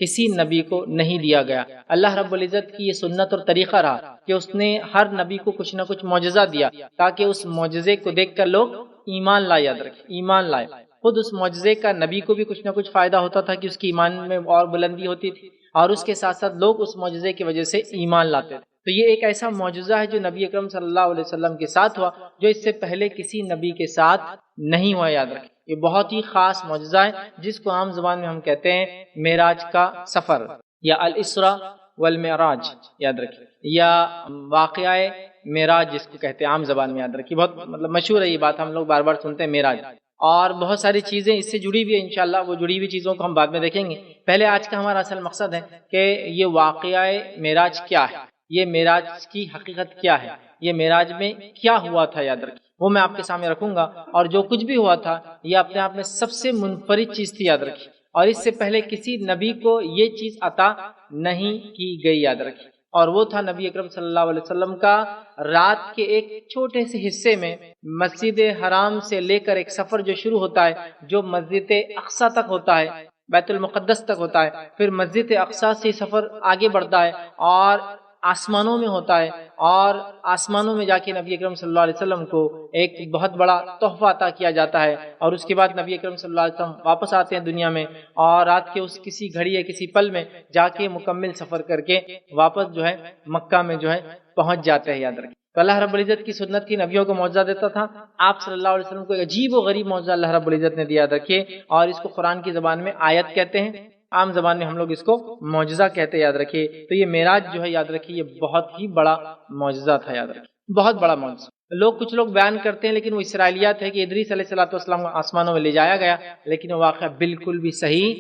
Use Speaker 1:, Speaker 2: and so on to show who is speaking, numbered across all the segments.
Speaker 1: کسی نبی کو نہیں دیا گیا۔ اللہ رب العزت کی یہ سنت اور طریقہ رہا کہ اس نے ہر نبی کو کچھ نہ کچھ معجزہ دیا تاکہ اس معجزے کو دیکھ کر لوگ ایمان لائے، یاد رکھیں ایمان لائے۔ خود اس معجزے کا نبی کو بھی کچھ نہ کچھ فائدہ ہوتا تھا کہ اس کی ایمان میں اور بلندی ہوتی تھی، اور اس کے ساتھ ساتھ لوگ اس معجزے کی وجہ سے ایمان لاتے تھے۔ تو یہ ایک ایسا معجزہ ہے جو نبی اکرم صلی اللہ علیہ وسلم کے ساتھ ہوا، جو اس سے پہلے کسی نبی کے ساتھ نہیں ہوا، یاد رکھیں۔ یہ بہت ہی خاص معجزہ ہے جس کو عام زبان میں ہم کہتے ہیں معراج کا سفر یا الاسراء والمعراج، یاد رکھیں، یا واقعہ معراج جس کو کہتے ہیں عام زبان میں، یاد رکھیں۔ بہت مشہور ہے یہ بات، ہم لوگ بار بار سنتے ہیں معراج، اور بہت ساری چیزیں اس سے جڑی ہوئی ہیں۔ انشاءاللہ وہ جڑی ہوئی چیزوں کو ہم بعد میں دیکھیں گے۔ پہلے آج کا ہمارا اصل مقصد ہے کہ یہ واقعہ معراج کیا ہے، یہ معراج کی حقیقت کیا ہے، یہ معراج میں کیا ہوا تھا، یاد رکھیں، وہ میں آپ کے سامنے رکھوں گا۔ اور جو کچھ بھی ہوا تھا یہ اپنے آپ میں سب سے منفرد چیز تھی، یاد رکھیں، اور اس سے پہلے کسی نبی کو یہ چیز عطا نہیں کی گئی، یاد رکھیں۔ اور وہ تھا نبی اکرم صلی اللہ علیہ وسلم کا رات کے ایک چھوٹے سے حصے میں مسجد حرام سے لے کر ایک سفر جو شروع ہوتا ہے، جو مسجد اقصی تک ہوتا ہے، بیت المقدس تک ہوتا ہے، پھر مسجد اقصی سے سفر آگے بڑھتا ہے اور آسمانوں میں ہوتا ہے، اور آسمانوں میں جا کے نبی اکرم صلی اللہ علیہ وسلم کو ایک بہت بڑا تحفہ عطا کیا جاتا ہے، اور اس کے بعد نبی اکرم صلی اللہ علیہ وسلم واپس آتے ہیں دنیا میں، اور رات کے اس کسی گھڑی یا کسی پل میں جا کے مکمل سفر کر کے واپس جو ہے مکہ میں جو ہے پہنچ جاتے ہیں، یاد رکھیں۔ تو اللہ رب العزت کی سنت کی نبیوں کو معجزہ دیتا تھا، آپ صلی اللہ علیہ وسلم کو ایک عجیب و غریب معجزہ اللہ رب العزت نے دیا، رکھیے، اور اس کو قرآن کی زبان میں آیت کہتے ہیں، عام زبان میں ہم لوگ اس کو معجزہ کہتے ہیں، یاد رکھیے۔ تو یہ معراج جو ہے، یاد رکھیے، یہ بہت ہی بڑا معجزہ تھا، یاد رکھیے، بہت بڑا معجزہ۔ کچھ لوگ بیان کرتے ہیں، لیکن وہ اسرائیلیات ہے کہ ادریس علیہ السلام کو آسمانوں میں لے جایا گیا، لیکن وہ واقعہ بالکل بھی صحیح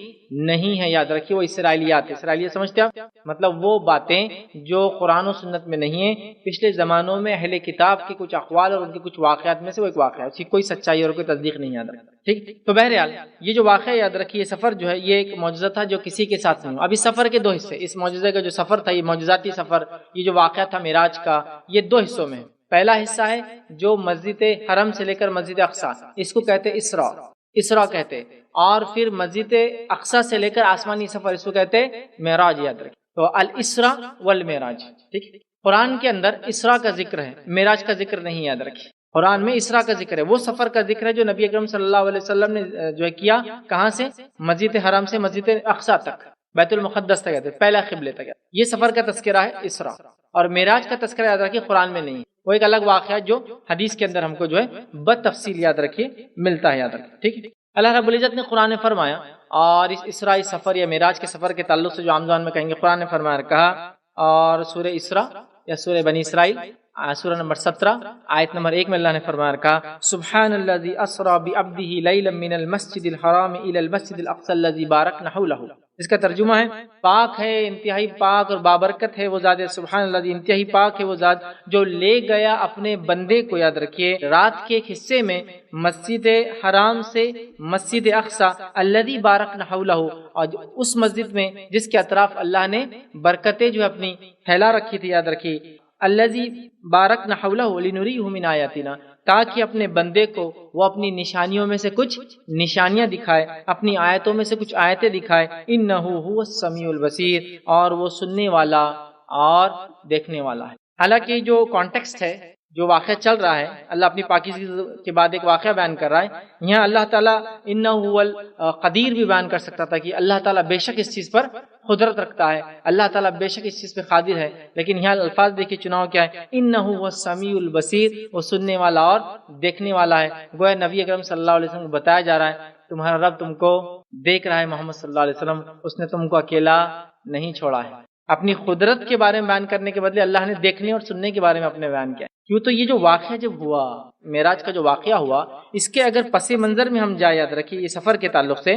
Speaker 1: نہیں ہے، یاد رکھیے، وہ اسرائیلیات ہے۔ اسرائیلیات سمجھتے ہیں آپ؟ مطلب وہ باتیں جو قرآن و سنت میں نہیں ہیں، پچھلے زمانوں میں اہل کتاب کے کچھ اقوال اور ان کے کچھ واقعات میں سے وہ ایک واقعہ ہے، اس کی کوئی سچائی اور کوئی تصدیق نہیں، یاد رکھیں، ٹھیک۔ تو بہرحال یہ جو واقعہ، یاد رکھیے، سفر جو ہے یہ ایک معجزہ تھا جو کسی کے ساتھ نہیں ہوا۔ اب اس سفر کے دو حصے، اس معجزے کا جو سفر تھا، یہ معجزاتی سفر، یہ جو واقعہ تھا معراج کا، یہ دو حصوں میں ہے۔ پہلا حصہ ہے جو مسجد حرم سے لے کر مسجد اقصی، اس کو کہتے اسراء کہتے، اور پھر مسجد اقصی سے لے کر آسمانی سفر، اس کو کہتے معراج، یاد رکھیں۔ تو الاسراء والمعراج، ٹھیک۔ قرآن کے اندر اسراء کا ذکر ہے، معراج کا ذکر نہیں، یاد رکھیں۔ قرآن میں اسراء کا ذکر ہے، وہ سفر کا ذکر ہے جو نبی اکرم صلی اللہ علیہ وسلم نے جو ہے کیا، کہاں سے؟ مسجد حرم سے مسجد اقصی تک، بیت المقدس تک، پہلا قبلے تک، یہ سفر کا تذکرہ ہے اسراء۔ اور معراج کا تذکرہ، یاد رکھیے، قرآن میں نہیں، وہ ایک الگ واقعہ جو حدیث کے اندر ہم کو جو ہے بتفصیل، یاد رکھیے، ملتا ہے، یاد رکھیے، ٹھیک۔ اللہ رب العزت نے قرآن میں فرمایا، اور اس اسرائی سفر یا معراج کے سفر کے تعلق سے جو عام زبان میں کہیں گے، قرآن نے فرمایا کہا، اور سورہ اسراء یا سورہ بنی اسرائیل سورہ نمبر 17 آیت نمبر 1 میں اللہ نے فرمایا کہا، سبحان الذی اسری بعبدہ لیلا من المسجد الحرام الی المسجد الاقصی الذی بارکنا حولہ۔ اس کا ترجمہ ہے، پاک ہے، انتہائی پاک اور بابرکت ہے وہ ذات، سبحان اللہ، انتہائی پاک ہے وہ ذات جو لے گیا اپنے بندے کو، یاد رکھیے، رات کے ایک حصے میں مسجد حرام سے مسجد اقصی الذی بارکنا حولہ، اور اس مسجد میں جس کے اطراف اللہ نے برکتیں جو اپنی پھیلا رکھی تھی، یاد رکھیے، الذی بارکنا حولہ لنریہ من آیاتنا، تاکہ اپنے بندے کو وہ اپنی نشانیوں میں سے کچھ نشانیاں دکھائے، اپنی آیتوں میں سے کچھ آیتیں دکھائے، انہ هو السمیع البصیر، اور وہ سننے والا اور دیکھنے والا ہے۔ حالانکہ جو کانٹیکسٹ ہے، جو واقعہ چل رہا ہے، اللہ اپنی پاکیزگی کے بعد ایک واقعہ بیان کر رہا ہے، یہاں اللہ تعالیٰ انہ هو القدیر بھی بیان کر سکتا تھا کہ اللہ تعالیٰ بے شک اس چیز پر قدرت رکھتا ہے، اللہ تعالیٰ بے شک اس چیز پہ قادر ہے، لیکن یہاں الفاظ دیکھیے چناؤ کیا ہے، انہ هو السمیع البصیر، وہ سننے والا اور دیکھنے والا ہے۔ گویا نبی اکرم صلی اللہ علیہ وسلم کو بتایا جا رہا ہے، تمہارا رب تم کو دیکھ رہا ہے، محمد صلی اللہ علیہ وسلم، اس نے تم کو اکیلا نہیں چھوڑا ہے۔ اپنی قدرت کے بارے میں بیان کرنے کے بدلے اللہ نے دیکھنے اور سننے کے بارے میں اپنے بیان کیا۔ کیوں؟ تو یہ جو واقعہ جب ہوا، معراج کا جو واقعہ ہوا، اس کے اگر پس منظر میں ہم جائیں، یاد رکھیے، یہ سفر کے تعلق سے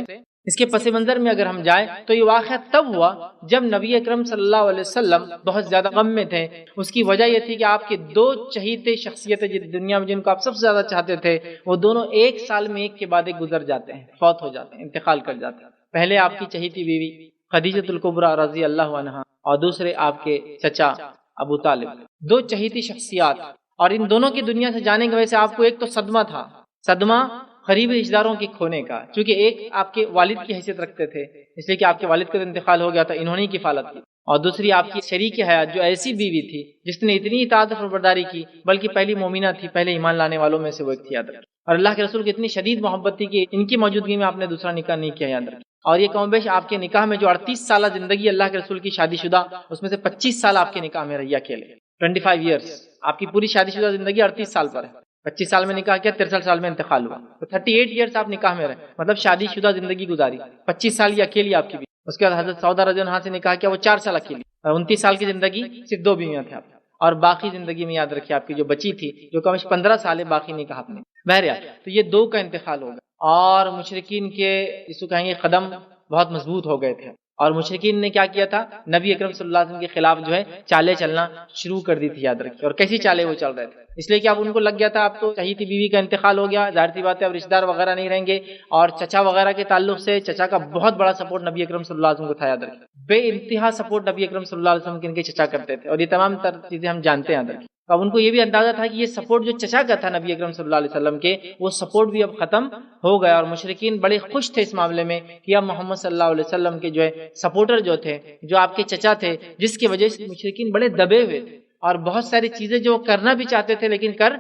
Speaker 1: اس کے پس منظر میں اگر ہم جائیں تو یہ واقعہ تب ہوا جب نبی اکرم صلی اللہ علیہ وسلم بہت زیادہ غم میں تھے۔ اس کی وجہ یہ تھی کہ آپ کے دو چہیتے شخصیتیں دنیا میں جن کو آپ سب سے زیادہ چاہتے تھے، وہ دونوں ایک سال میں ایک کے بعد ایک گزر جاتے ہیں، فوت ہو جاتے ہیں، انتقال کر جاتے ہیں۔ پہلے آپ کی چہیتی بیوی خدیجۃ الکبریٰ رضی اللہ عنہا، اور دوسرے آپ کے چچا ابو طالب، دو چہیتی شخصیات، اور ان دونوں کی دنیا سے جانے کی وجہ سے آپ کو ایک تو صدمہ تھا، صدمہ قریبی رشتہ داروں کے کھونے کا، چونکہ ایک آپ کے والد کی حیثیت رکھتے تھے اس لیے کہ آپ کے والد کا انتقال ہو گیا تھا، انہوں نے کفالت کی، اور دوسری آپ کی شریک حیات جو ایسی بیوی تھی جس نے اتنی اطاعت و فرمانبرداری کی، بلکہ پہلی مومنہ تھی، پہلے ایمان لانے والوں میں سے وہ ایک تھی، یاد رکھیں۔ اور اللہ کے رسول کی اتنی شدید محبت تھی کہ ان کی موجودگی میں آپ نے دوسرا نکاح نہیں کیا، یاد رکھیں۔ اور یہ کم بیش آپ کے نکاح میں جو 38 سالہ زندگی اللہ کے رسول کی شادی شدہ، اس میں سے 25 سال آپ کے نکاح میں رہی اکیلے، 25 ایئرس آپ کی پوری شادی شدہ زندگی 38 سال پر ہے، 25 سال میں نکاح کیا، 63 سال میں انتقال ہوا، تو 38 ایئرس آپ نکاح میں رہے، مطلب شادی شدہ زندگی گزاری، 25 سال یہ اکیلی آپ کی بھی۔ اس کے بعد حضرت سعودہ رضی اللہ عنہا سے نکاح کیا، وہ 4 سال اکیلی، 29 سال کی زندگی صرف 2 بیویاں تھے آپ، اور باقی زندگی میں یاد رکھیے آپ کی جو بچی تھی جو کم از 15 سال ہے، باقی نکاح اپنے۔ بہرحال تو یہ 2 کا انتقال ہوگا، اور مشرکین کے اس کو کہیں گے قدم بہت مضبوط ہو گئے تھے، اور مشرکین نے کیا کیا تھا، نبی اکرم صلی اللہ علیہ وسلم کے خلاف جو ہے چالیں چلنا شروع کر دی تھی، یاد رکھیے۔ اور کیسی چالیں وہ چل رہے تھے، اس لیے کہ اب ان کو لگ گیا تھا اب تو صحیح تھی، بیوی کا انتقال ہو گیا، ظاہر سی بات ہے اب رشتہ دار وغیرہ نہیں رہیں گے، اور چچا وغیرہ کے تعلق سے چچا کا بہت بڑا سپورٹ نبی اکرم صلی اللہ علیہ وسلم کو تھا، یاد رکھیے، بے انتہا سپورٹ نبی اکرم صلی اللہ علیہ وسلم کے ان کے چچا کرتے تھے، اور یہ تمام تر چیزیں ہم جانتے ہیں، یاد رکھیے۔ اب ان کو یہ بھی اندازہ تھا کہ یہ سپورٹ جو چچا کا تھا نبی اکرم صلی اللہ علیہ وسلم کے، وہ سپورٹ بھی اب ختم ہو گیا، اور مشرکین بڑے خوش تھے اس معاملے میں کہ اب محمد صلی اللہ علیہ وسلم کے جو ہے سپورٹر جو تھے، جو آپ کے چچا تھے، جس کی وجہ سے مشرکین بڑے دبے ہوئے تھے، اور بہت ساری چیزیں جو کرنا بھی چاہتے تھے لیکن کر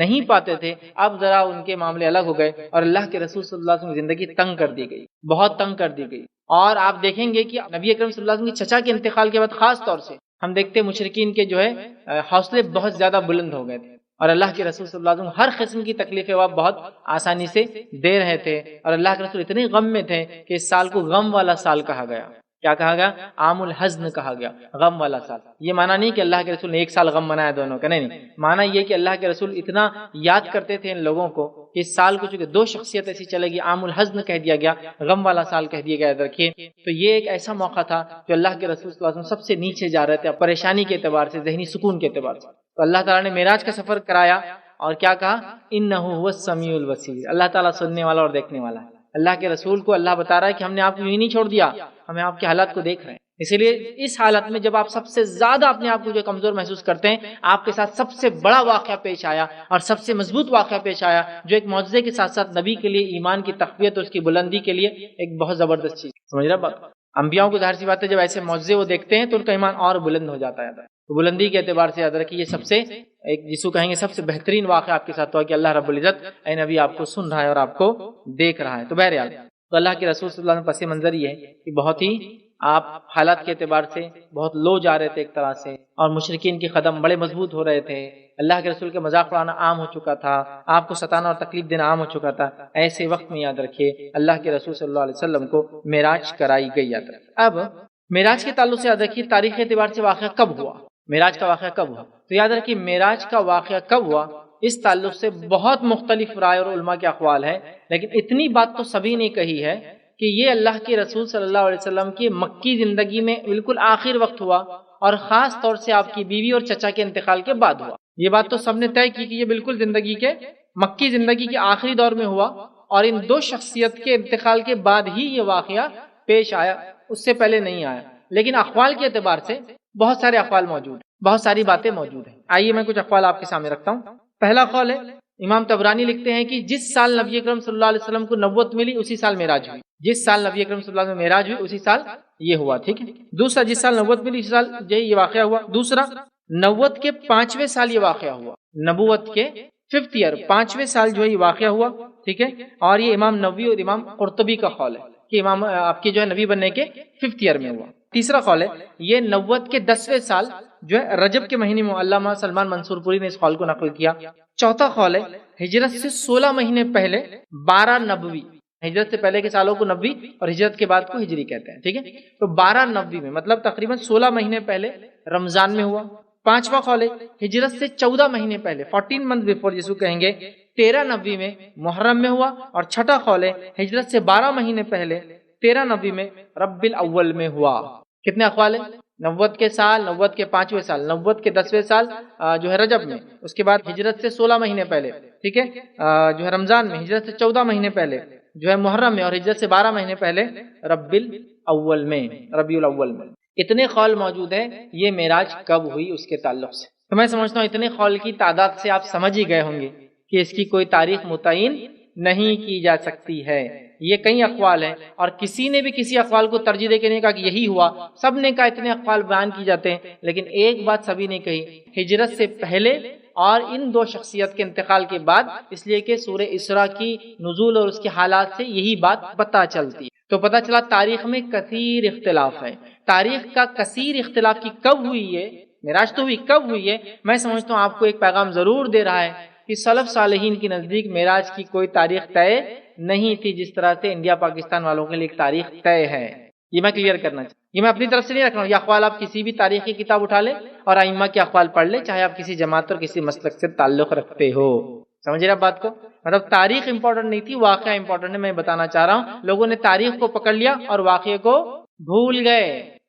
Speaker 1: نہیں پاتے تھے، اب ذرا ان کے معاملے الگ ہو گئے، اور اللہ کے رسول صلی اللہ علیہ وسلم کی زندگی تنگ کر دی گئی، بہت تنگ کر دی گئی۔ اور آپ دیکھیں گے کہ نبی اکرم صلی اللہ علیہ وسلم کے چچا کے انتقال کے بعد خاص طور سے ہم دیکھتے ہیں مشرکین کے جو ہے حوصلے بہت زیادہ بلند ہو گئے تھے، اور اللہ کے رسول صلی اللہ علیہ وسلم ہر قسم کی تکلیفیں وہ بہت آسانی سے دے رہے تھے، اور اللہ کے رسول اتنے غم میں تھے کہ اس سال کو غم والا سال کہا گیا۔ کیا کہا گیا؟ عام الحزن کہا گیا، غم والا سال۔ یہ معنی نہیں کہ اللہ کے رسول نے 1 سال غم منایا دونوں کا، نہیں، معنی یہ کہ اللہ کے رسول اتنا یاد کرتے تھے ان لوگوں کو کہ اس سال کو چونکہ 2 شخصیت ایسی چلے گی، عام الحزن کہہ دیا گیا، غم والا سال کہہ دیا گیا، یاد رکھیے۔ تو یہ ایک ایسا موقع تھا جو اللہ کے رسول صلی اللہ علیہ وسلم سب سے نیچے جا رہے تھے پریشانی کے اعتبار سے، ذہنی سکون کے اعتبار سے، تو اللہ تعالیٰ نے معراج کا سفر کرایا، اور کیا کہا، انہ هو السمیع البصیر، اللہ تعالیٰ سننے والا اور دیکھنے والا ہے۔ اللہ کے رسول کو اللہ بتا رہا ہے کہ ہم نے آپ کو یوں نہیں چھوڑ دیا، ہمیں آپ کے حالات کو دیکھ رہے ہیں، اسی لیے اس حالت میں جب آپ سب سے زیادہ اپنے آپ کو جو کمزور محسوس کرتے ہیں، آپ کے ساتھ سب سے بڑا واقعہ پیش آیا اور سب سے مضبوط واقعہ پیش آیا، جو ایک معجزے کے ساتھ ساتھ نبی کے لیے ایمان کی تقویت اور اس کی بلندی کے لیے ایک بہت زبردست چیز، سمجھ رہے بات؟ انبیاؤں کو ظاہر سی بات ہے جب ایسے معجزے وہ دیکھتے ہیں تو ان کا ایمان اور بلند ہو جاتا ہے، تو بلندی کے اعتبار سے یاد رکھیے یہ سب سے ایک جسو کہیں گے سب سے بہترین واقعہ آپ کے ساتھ ہوا کہ اللہ رب العزت اے نبی آپ کو سن رہا ہے اور آپ کو دیکھ رہا ہے۔ تو بہرحال تو اللہ کے رسول صلی اللہ علیہ وسلم پس منظر یہ ہے کہ بہت ہی آپ حالات کے اعتبار سے بہت لو جا رہے تھے ایک طرح سے، اور مشرکین کے قدم بڑے مضبوط ہو رہے تھے، اللہ کے رسول کے مذاق اڑانا عام ہو چکا تھا، آپ کو ستانا اور تکلیف دینا عام ہو چکا تھا۔ ایسے وقت میں یاد رکھیے اللہ کے رسول صلی اللہ علیہ وسلم کو معراج کرائی گئی، یاد رکھیے۔ اب معراج کے تعلق سے یاد رکھیے تاریخ کے اعتبار سے واقعہ کب ہوا، معراج کا واقعہ کب ہوا، تو یاد رکھیے معراج کا واقعہ کب ہوا اس تعلق سے بہت مختلف رائے اور علماء کے اقوال ہیں، لیکن اتنی بات تو سبھی نے کہی ہے کہ یہ اللہ کے رسول صلی اللہ علیہ وسلم کی مکی زندگی میں بالکل آخر وقت ہوا، اور خاص طور سے آپ کی بیوی اور چچا کے انتقال کے بعد ہوا۔ یہ بات تو سب نے طے کی کہ یہ بالکل زندگی کے مکی زندگی کے آخری دور میں ہوا، اور ان 2 شخصیت کے انتقال کے بعد ہی یہ واقعہ پیش آیا، اس سے پہلے نہیں آیا۔ لیکن اقوال کے اعتبار سے بہت سارے اقوال موجود ہیں، بہت ساری باتیں موجود ہیں۔ آئیے میں کچھ اقوال آپ کے سامنے رکھتا ہوں۔ پہلا قول ہے امام طبرانی لکھتے ہیں کہ جس سال نبی اکرم صلی اللہ علیہ وسلم کو نبوت ملی اسی سال معراج ہوئی، جس سال نبی اکرم صلی اللہ علیہ وسلم معراج ہوئی اسی سال یہ ہوا، ٹھیک ہے۔ دوسرا جس سال نبوت ملی اسی سال یہ واقعہ ہوا۔ دوسرا نبوت کے 5ویں سال یہ واقعہ ہوا، نبوت کے 5th ایئر 5ویں سال جو ہے یہ واقعہ ہوا، ٹھیک ہے۔ اور یہ امام نووی اور امام قرطبی کا قول ہے کہ امام آپ کے جو ہے نبی بننے کے 5th ایئر میں ہوا۔ تیسرا قول ہے یہ نبوت کے 10ویں سال جو ہے رجب کے مہینے میں، علامہ سلمان منصور پوری نے اس قول کو نقل کیا۔ چوتھا قول ہے ہجرت سے 16 مہینے پہلے 12 نبوی، ہجرت سے پہلے کے سالوں کو نبوی اور ہجرت کے بعد کو ہجری کہتے ہیں، ٹھیک ہے۔ تو 12 نبوی میں مطلب تقریباً 16 مہینے پہلے رمضان میں ہوا۔ پانچواں قول ہے ہجرت سے 14 مہینے پہلے 14 منتھ بیفور جس کو کہیں گے 13 نبوی میں محرم میں ہوا۔ اور چھٹا قول ہے ہجرت سے 12 مہینے پہلے 13 نبوی میں ربیع الاول میں ہوا۔ کتنے اقوال ہیں؟ نبوت کے سال، نبوت کے 5ویں سال، نبوت کے 10ویں سال جو ہے رجب میں، اس کے بعد ہجرت سے 16 مہینے پہلے، ٹھیک ہے، جو ہے رمضان میں، ہجرت سے 14 مہینے پہلے جو ہے محرم میں، اور ہجرت سے 12 مہینے پہلے ربیع الاول میں، ربیع الاول میں۔ اتنے قول موجود ہیں یہ معراج کب ہوئی اس کے تعلق سے۔ تو میں سمجھتا ہوں اتنے قول کی تعداد سے آپ سمجھ ہی گئے ہوں گے کہ اس کی کوئی تاریخ متعین نہیں کی جا سکتی ہے۔ یہ کئی اقوال ہیں اور کسی نے بھی کسی اقوال کو ترجیح دے کے نہیں کہا کہ یہی ہوا، سب نے کہا اتنے اقوال بیان کی جاتے ہیں، لیکن ایک بات سبھی نے کہی ہجرت سے پہلے اور ان دو شخصیت کے انتقال کے بعد، اس لیے کہ سورہ اسراء کی نزول اور اس کے حالات سے یہی بات پتہ چلتی ہے۔ تو پتہ چلا تاریخ میں کثیر اختلاف ہے۔ تاریخ کا کثیر اختلاف کی کب ہوئی ہے، معراج تو ہوئی، کب ہوئی ہے؟ میں سمجھتا ہوں آپ کو ایک پیغام ضرور دے رہا ہے کہ سلف صالحین کے نزدیک معراج کی کوئی تاریخ طے نہیں تھی، جس طرح سے انڈیا پاکستان والوں کے لیے ایک تاریخ طے ہے۔ یہ میں کلیئر کرنا چاہتا ہوں، یہ میں اپنی طرف سے نہیں رکھ رہا ہوں، یہ اقوال آپ کسی بھی تاریخ کی کتاب اٹھا لیں اور ائمہ کے اقوال پڑھ لیں، چاہے آپ کسی جماعت اور کسی مسلک سے تعلق رکھتے ہو۔ سمجھ رہے آپ بات کو؟ مطلب تاریخ امپورٹنٹ نہیں تھی، واقعہ امپورٹنٹ ہے۔ میں بتانا چاہ رہا ہوں لوگوں نے تاریخ کو پکڑ لیا اور واقعے کو بھول گئے،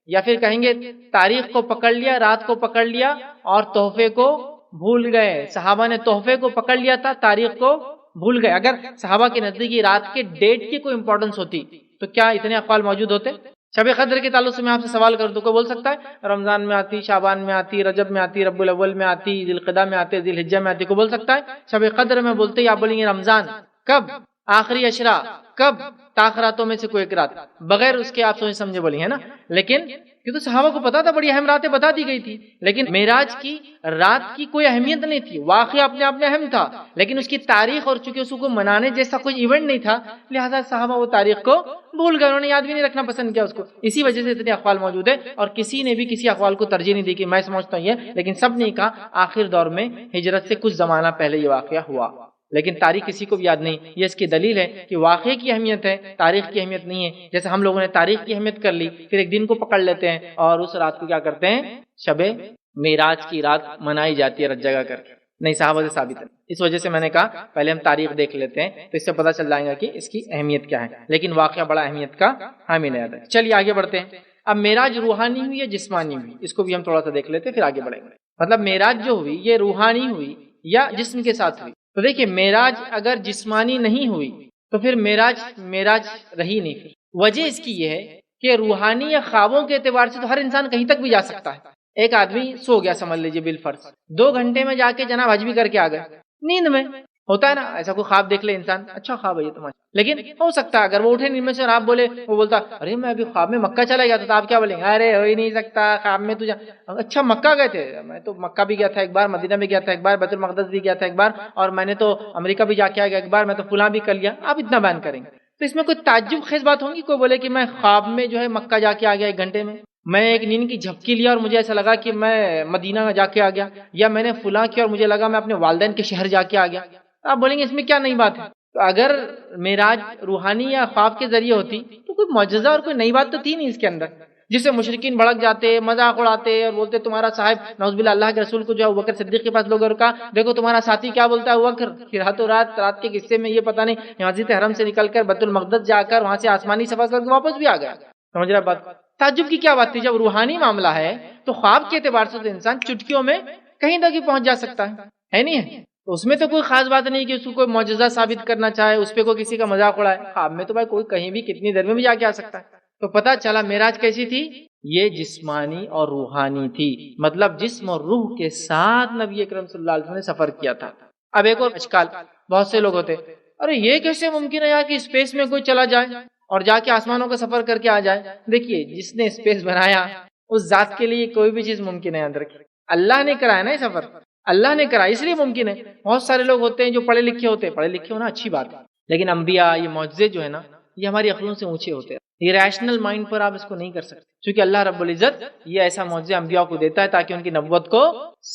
Speaker 1: یا پھر کہیں گے تاریخ کو پکڑ لیا، رات کو پکڑ لیا اور تحفے کو بھول گئے۔ صحابہ نے تحفے کو پکڑ لیا تھا، تاریخ کو بھول گئے۔ اگر صحابہ کے نزدیک رات کے ڈیٹ کی کوئی امپورٹنس ہوتی تو کیا اتنے اقوال موجود ہوتے؟ شب قدر کے تعلق سے میں آپ سے سوال کروں تو کوئی بول سکتا ہے رمضان میں آتی، شعبان میں آتی، رجب میں آتی، ربیع الاول میں آتی، ذی القعدہ میں آتی، ذی الحجہ میں آتی؟ کوئی بول سکتا ہے؟ شب قدر میں بولتے یا بولیں گے رمضان کب، آخری عشرہ کب، تاخراتوں میں سے کوئی ایک رات، بغیر اس کے آپ سوچ سمجھے بولیں گے نا۔ لیکن یہ تو صحابہ کو پتا تھا، بڑی اہم راتیں بتا دی گئی تھی، لیکن معراج کی رات کی کوئی اہمیت نہیں تھی، واقعہ اپنے آپ میں اہم تھا، لیکن اس کی تاریخ اور چونکہ اس کو منانے جیسا کوئی ایونٹ نہیں تھا، لہذا صحابہ وہ تاریخ کو بھول گئے، انہوں نے یاد بھی نہیں رکھنا پسند کیا اس کو۔ اسی وجہ سے اتنے اقوال موجود ہیں اور کسی نے بھی کسی اقوال کو ترجیح نہیں دی کہ میں سمجھتا ہوں یہ، لیکن سب نے کہا آخر دور میں ہجرت سے کچھ زمانہ پہلے یہ واقعہ ہوا، لیکن تاریخ کسی کو بھی یاد نہیں۔ یہ اس کی دلیل ہے کہ واقعے کی اہمیت ہے، تاریخ کی اہمیت نہیں ہے۔ جیسے ہم لوگوں نے تاریخ کی اہمیت کر لی، پھر ایک دن کو پکڑ لیتے ہیں اور اس رات کو کیا کرتے ہیں، شب معراج کی رات منائی جاتی ہے رت جگہ کر کے۔ نہیں، صحابہ سے ثابت ہے۔ اس وجہ سے میں نے کہا پہلے ہم تاریخ دیکھ لیتے ہیں تو اس سے پتہ چل جائے گا کہ اس کی اہمیت کیا ہے، لیکن واقعہ بڑا اہمیت کا حامل ہے۔ چلیے آگے بڑھتے ہیں۔ اب معراج روحانی ہوئی یا جسمانی ہوئی، اس کو بھی ہم تھوڑا سا دیکھ لیتے ہیں پھر آگے بڑھیں گے۔ مطلب معراج جو ہوئی یہ روحانی ہوئی یا جسم کے ساتھ ہوئی؟ تو دیکھیے معراج اگر جسمانی نہیں ہوئی تو پھر معراج رہی نہیں۔ پھر وجہ اس کی یہ ہے کہ روحانی یا خوابوں کے اعتبار سے تو ہر انسان کہیں تک بھی جا سکتا ہے۔ ایک آدمی سو گیا سمجھ لیجیے بالفرض، 2 گھنٹے میں جا کے جناب حج بھی کر کے آ گئے، نیند میں ہوتا ہے نا ایسا، کوئی خواب دیکھ لے انسان، اچھا خواب ہے یہ تمہارا، لیکن ہو سکتا ہے اگر وہ اٹھے نیند میں سے اور آپ بولے، وہ بولتا ارے میں ابھی خواب میں مکہ چلا گیا تھا، تو آپ کیا بولیں گے؟ ارے ہو ہی نہیں سکتا، خواب میں تجھے اچھا مکہ گئے تھے؟ میں تو مکہ بھی گیا تھا ایک بار، مدینہ بھی گیا تھا ایک بار، بیت المقدس بھی گیا تھا ایک بار، اور میں نے تو امریکہ بھی جا کے آ گیا ایک بار، میں تو فلاں بھی کر لیا۔ آپ اتنا بیان کریں گے تو اس میں کوئی تعجب خیز بات ہوگی؟ کوئی بولے کہ میں خواب میں جو ہے مکہ جا کے آ گیا 1 گھنٹے میں ایک نیند کی جھپکی لیا اور مجھے ایسا لگا کہ میں مدینہ جا کے آ گیا، یا میں نے فلاں کیا اور مجھے لگا میں اپنے والدین کے شہر جا کے آ گیا؟ آپ بولیں گے اس میں کیا نئی بات ہے؟ تو اگر معراج روحانی یا خواب کے ذریعے ہوتی تو کوئی معجزہ اور کوئی نئی بات تو تھی نہیں اس کے اندر، جس سے مشرکین بھڑک جاتے، مذاق اڑاتے اور بولتے تمہارا صاحب نعوذ باللہ اللہ کے رسول کو جو ہے ابوبکر صدیق کے پاس لوگ اور کہا دیکھو تمہارا ساتھی کیا بولتا ہے ابوبکر، پھر راتوں رات کے قصے میں یہ پتہ نہیں مسجد حرم سے نکل کر بیت المقدس جا کر وہاں سے آسمانی سفر کر کے واپس بھی آ گیا۔ سمجھ رہے بات؟ تعجب کی کیا بات تھی؟ جب روحانی معاملہ ہے تو خواب کے اعتبار سے تو انسان چٹکیوں میں کہیں تک ہی پہنچ جا سکتا ہے نہیں ہے؟ تو اس میں تو کوئی خاص بات نہیں کہ اس کو کوئی معجزہ ثابت کرنا چاہے، اس پہ کوئی کسی کا مذاق اڑائے۔ خواب میں تو بھائی کوئی کہیں بھی کتنی دیر میں بھی جا کے آ سکتا ہے۔ تو پتہ چلا معراج کیسی تھی؟ یہ جسمانی اور روحانی تھی، مطلب جسم اور روح کے ساتھ نبی اکرم صلی اللہ علیہ وسلم نے سفر کیا تھا۔ اب ایک اور اشکال، بہت سے لوگ ہوتے ارے یہ کیسے ممکن ہے یار کہ اسپیس میں کوئی چلا جائے اور جا کے آسمانوں کا سفر کر کے آ جائے؟ دیکھیے جس نے اسپیس بنایا اس ذات کے لیے کوئی بھی چیز ممکن ہے، یاد رکھیے اللہ نے کرایا نا یہ سفر، اللہ نے کرا اس لیے ممکن ہے۔ بہت سارے لوگ ہوتے ہیں جو پڑھے لکھے ہوتے ہیں، پڑھے لکھے ہونا اچھی بات ہے، لیکن انبیاء یہ معجزے جو ہے نا یہ ہماری عقلوں سے اونچے ہوتے ہیں، یہ ریشنل مائنڈ پر آپ اس کو نہیں کر سکتے، کیونکہ اللہ رب العزت یہ ایسا معجزہ انبیاء کو دیتا ہے تاکہ ان کی نبوت کو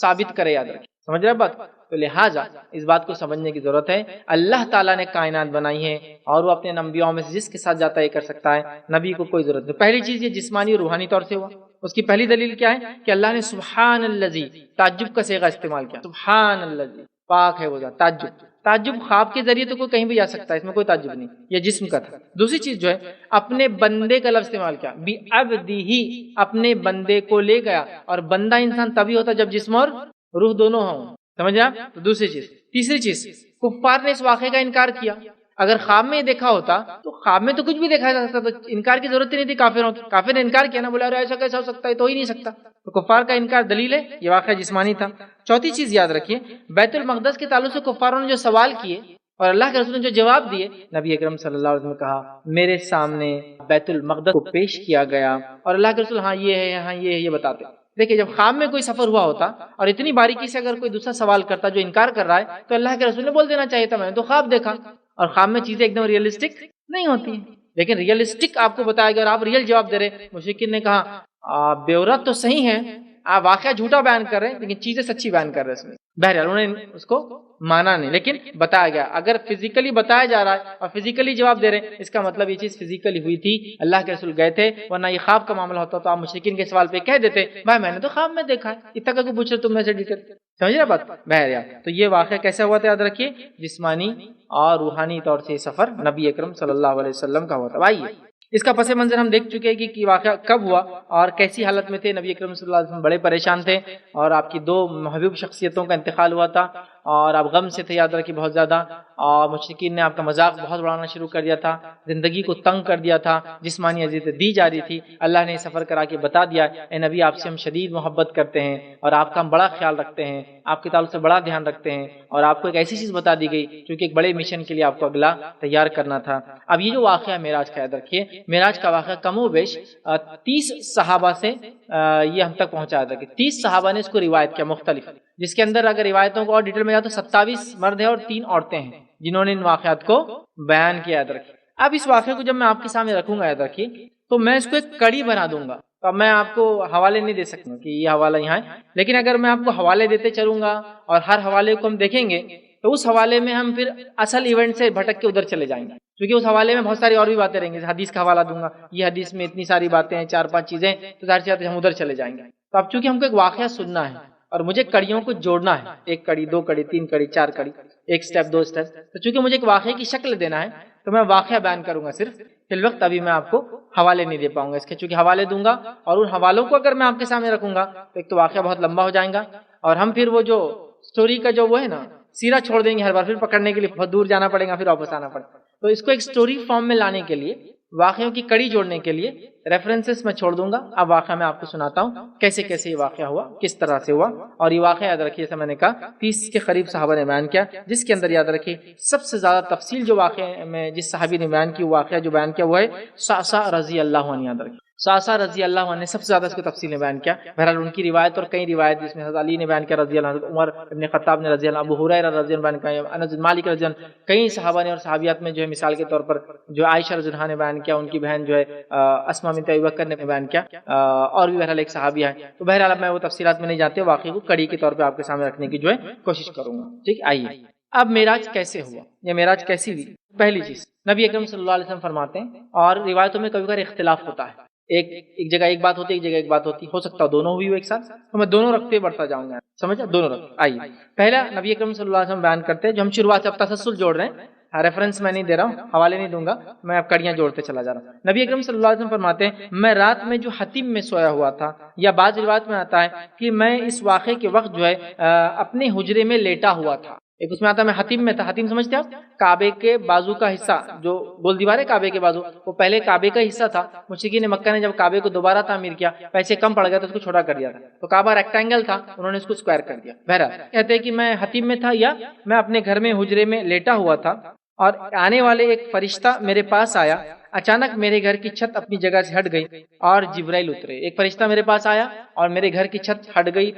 Speaker 1: ثابت کرے، یاد رکھیں۔ سمجھ رہے بات؟ تو لہٰذا اس بات کو سمجھنے کی ضرورت ہے اللہ تعالیٰ نے کائنات بنائی ہے اور وہ اپنے انبیاء میں سے جس کے ساتھ جاتا ہے یہ کر سکتا ہے، نبی کو کوئی ضرورت نہیں۔ پہلی چیز یہ جسمانی اور روحانی طور سے ہوا، اس کی پہلی دلیل کیا ہے کہ اللہ نے سبحان الذی، تعجب کا صیغہ استعمال کیا، سبحان الذی، پاک ہے وہ ذات۔ تعجب خواب کے ذریعے تو کوئی کہیں بھی جا سکتا ہے، اس میں کوئی تعجب نہیں، یہ جسم کا تھا۔ دوسری چیز جو ہے اپنے بندے کا لفظ استعمال کیا، بعبدہ، اپنے بندے کو لے گیا، اور بندہ انسان تبھی ہوتا جب جسم اور روح دونوں ہوں، سمجھ آپ؟ تو دوسری چیز۔ تیسری چیز، کفار نے اس واقعے کا انکار کیا، اگر خواب میں دیکھا ہوتا تو خواب میں تو کچھ بھی دیکھا جا سکتا، تو انکار کی ضرورت ہی نہیں تھی کافروں کی، کافر نے انکار کیا نا، بولا ارے ایسا کیسا ہو سکتا ہے، تو ہی نہیں سکتا، تو کفار کا انکار دلیل ہے یہ واقعہ جسمانی تھا۔ چوتھی چیز یاد رکھیے، بیت المقدس کے تعلق سے کفاروں نے جو سوال کیے اور اللہ کے رسول نے جو جواب دیے، نبی اکرم صلی اللہ علیہ وسلم نے کہا میرے سامنے بیت المقدس کو پیش کیا گیا، اور اللہ کے رسول ہاں یہ ہے، ہاں یہ ہے، یہ بتاتے۔ دیکھیں جب خواب میں کوئی سفر ہوا ہوتا اور اتنی باریکی سے اگر کوئی دوسرا سوال کرتا جو انکار کر رہا ہے، تو اللہ کے رسول نے بول دینا چاہیے تھا میں نے تو خواب دیکھا۔ اور خواب میں چیزیں ایک دم ریئلسٹک نہیں ہوتی ہیں، لیکن ریئلسٹک آپ کو بتایا گیا اور آپ ریئل جواب دے رہے۔ مشرکین نے کہا بیورت تو صحیح ہے، آپ واقعہ جھوٹا بیان کر رہے ہیں لیکن چیزیں سچی بیان کر رہے ہیں اس میں۔ بہرحال انہوں نے اس کو مانا نہیں، لیکن بتایا گیا۔ اگر فزیکلی بتایا جا رہا ہے اور فزیکلی جواب دے رہے ہیں، اس کا مطلب یہ چیز فزیکلی ہوئی تھی، اللہ کے رسول گئے تھے، ورنہ یہ خواب کا معاملہ ہوتا تو آپ مشرکین کے سوال پہ کہہ دیتے بھائی میں نے تو خواب میں دیکھا ہے، اتنا کہ پوچھ رہے تم میں سے ڈیٹیل۔ سمجھ رہے بات؟ بہرحال تو یہ واقعہ کیسا ہوا تھا یاد رکھیے، جسمانی اور روحانی طور سے یہ سفر نبی اکرم صلی اللہ علیہ وسلم کا ہوا تھا۔ آئیے اس کا پس منظر ہم دیکھ چکے ہیں کہ واقعہ کب ہوا اور کیسی حالت میں تھے۔ نبی اکرم صلی اللہ علیہ وسلم بڑے پریشان تھے اور آپ کی دو محبوب شخصیتوں کا انتقال ہوا تھا اور آپ غم سے تھے یاد رکھیے بہت زیادہ، اور مشرکین نے آپ کا مذاق بہت بڑھانا شروع کر دیا تھا، زندگی کو تنگ کر دیا تھا، جسمانی اذیتیں دی جا رہی تھی۔ اللہ نے سفر کرا کے بتا دیا اے نبی آپ سے ہم شدید محبت کرتے ہیں اور آپ کا ہم بڑا خیال رکھتے ہیں، آپ کے تعلق سے بڑا دھیان رکھتے ہیں، اور آپ کو ایک ایسی چیز بتا دی گئی کیونکہ ایک بڑے مشن کے لیے آپ کو اگلا تیار کرنا تھا۔ اب یہ جو واقعہ معراج کا یاد رکھیے، معراج کا واقعہ کم و بیش 30 صحابہ سے یہ ہم تک پہنچایا تھا کہ 30 صحابہ نے اس کو روایت کیا مختلف، جس کے اندر اگر روایتوں کو اور ڈیٹیل میں جاؤ تو 27 مرد ہیں اور 3 عورتیں ہیں جنہوں نے ان واقعات کو بیان کیا یاد رکھیے۔ اب اس واقعے کو جب میں آپ کے سامنے رکھوں گا یاد رکھیے تو میں اس کو ایک کڑی بنا دوں گا، تو میں آپ کو حوالے نہیں دے سکتا کہ یہ حوالہ یہاں ہے، لیکن اگر میں آپ کو حوالے دیتے چلوں گا اور ہر حوالے کو ہم دیکھیں گے تو اس حوالے میں ہم پھر اصل ایونٹ سے بھٹک کے ادھر چلے جائیں گے، کیونکہ اس حوالے میں بہت ساری اور بھی باتیں رہیں گی۔ حدیث کا حوالہ دوں گا، یہ حدیث میں اتنی ساری باتیں ہیں، 4-5 چیزیں، تو ظاہر سی بات ہے ہم ادھر چلے جائیں گے۔ تو اب چونکہ ہم کو ایک واقعہ سننا ہے اور مجھے کڑیوں کو جوڑنا ہے، 1 کڑی 2 کڑی 3 کڑی 4 کڑی، 1 سٹیپ 2 سٹیپ، تو چونکہ مجھے ایک واقعے کی شکل دینا ہے تو میں واقعہ بیان کروں گا صرف فی الوقت، ابھی میں آپ کو حوالے نہیں دے پاؤں گا اس کے، چونکہ حوالے دوں گا اور ان حوالوں کو اگر میں آپ کے سامنے رکھوں گا تو ایک تو واقعہ بہت لمبا ہو جائے گا اور ہم پھر وہ جو سٹوری کا جو وہ ہے نا سیرا چھوڑ دیں گے ہر بار، پھر پکڑنے کے لیے بہت دور جانا پڑے گا، پھر واپس آنا پڑے گا۔ تو اس کو ایک سٹوری فارم میں لانے کے لیے، واقعوں کی کڑی جوڑنے کے لیے ریفرنسز میں چھوڑ دوں گا۔ اب واقعہ میں آپ کو سناتا ہوں کیسے کیسے یہ واقعہ ہوا، کس طرح سے ہوا، اور یہ واقعہ یاد رکھیے جیسا میں نے کہا 30 کے قریب صحابہ نے بیان کیا، جس کے اندر یاد رکھیے سب سے زیادہ تفصیل جو واقعہ میں جس صحابی نے بیان کی، واقعہ جو بیان کیا وہ ہے صعصع رضی اللہ عنہ۔ یاد رکھیے صعصع رضی اللہ عنہ نے سب سے زیادہ اس کو تفصیل میں بیان کیا۔ بہرحال ان کی روایت اور کئی روایت جس میں حضرت علی نے بیان کیا رضی اللہ عنہ، عمر ابن خطاب نے رضی اللہ عنہ، ابو ہریرہ رضی اللہ عنہ بیان کیا، انس بن مالک رضی اللہ عنہ، کئی صحابہ نے اور صحابیات میں جو ہے مثال کے طور پر جو عائشہ رضی اللہ عنہا نے بیان کیا، ان کی بہن جو ہے اسماء بنت ابی بکر نے بیان کیا، اور بھی بہرحال ایک صحابیہ ہے۔ تو بہرحال اب میں وہ تفصیلات میں نہیں جاتے، واقعے کو کڑی کے طور پہ آپ کے سامنے رکھنے کی جو ہے کوشش کروں گا۔ ٹھیک، آئیے اب معراج کیسے ہوا یا معراج کیسی ہوئی۔ پہلی چیز نبی اکرم صلی اللہ علیہ وسلم فرماتے ہیں، اور روایتوں میں کبھی کبھی اختلاف ہوتا ہے، ایک جگہ ایک بات ہوتی ہے، ایک جگہ ایک بات ہوتی ہے، ہو سکتا ہے دونوں ہوئی ہو ایک ساتھ، تو میں دونوں رکھتے بڑھتا جاؤں گا، سمجھا، دونوں رکھتے۔ آئیے پہلا نبی اکرم صلی اللہ علیہ وسلم بیان کرتے ہیں، جو ہم شروعات سے اب تسلسل جوڑ رہے ہیں، ریفرنس میں نہیں دے رہا ہوں، حوالے نہیں دوں گا، میں اب کڑیاں جوڑتے چلا جا رہا ہوں۔ نبی اکرم صلی اللہ علیہ وسلم فرماتے ہیں میں رات میں جو حتیم میں سویا ہوا تھا، یا بعض روایت میں آتا ہے کہ میں اس واقعے کے وقت جو ہے اپنے حجرے میں لیٹا ہوا تھا۔ ایک اس میں آتا ہے میں حتیم میں تھا، حتیم سمجھتے آپ کعبے کے بازو کا حصہ، جو گول دیوار ہے کعبے کے بازو، وہ پہلے کعبے کا حصہ تھا۔ مشرکین مکہ نے جب کعبے کو دوبارہ تعمیر کیا، پیسے کم پڑ گئے تو اس کو چھوٹا کر دیا تھا، تو کعبہ ریکٹینگل تھا، انہوں نے اس کو اسکوائر کر دیا۔ بہرحال کہتے ہیں کہ میں حتیم میں تھا یا میں اپنے گھر میں حجرے میں لیٹا ہوا تھا، اور آنے والے ایک فرشتہ میرے پاس آیا، اچانک میرے گھر کی چھت اپنی جگہ سے ہٹ گئی اور جبرائیل اترے۔ ایک فرشتہ میرے پاس آیا اور میرے گھر کی چھت ہٹ گئی،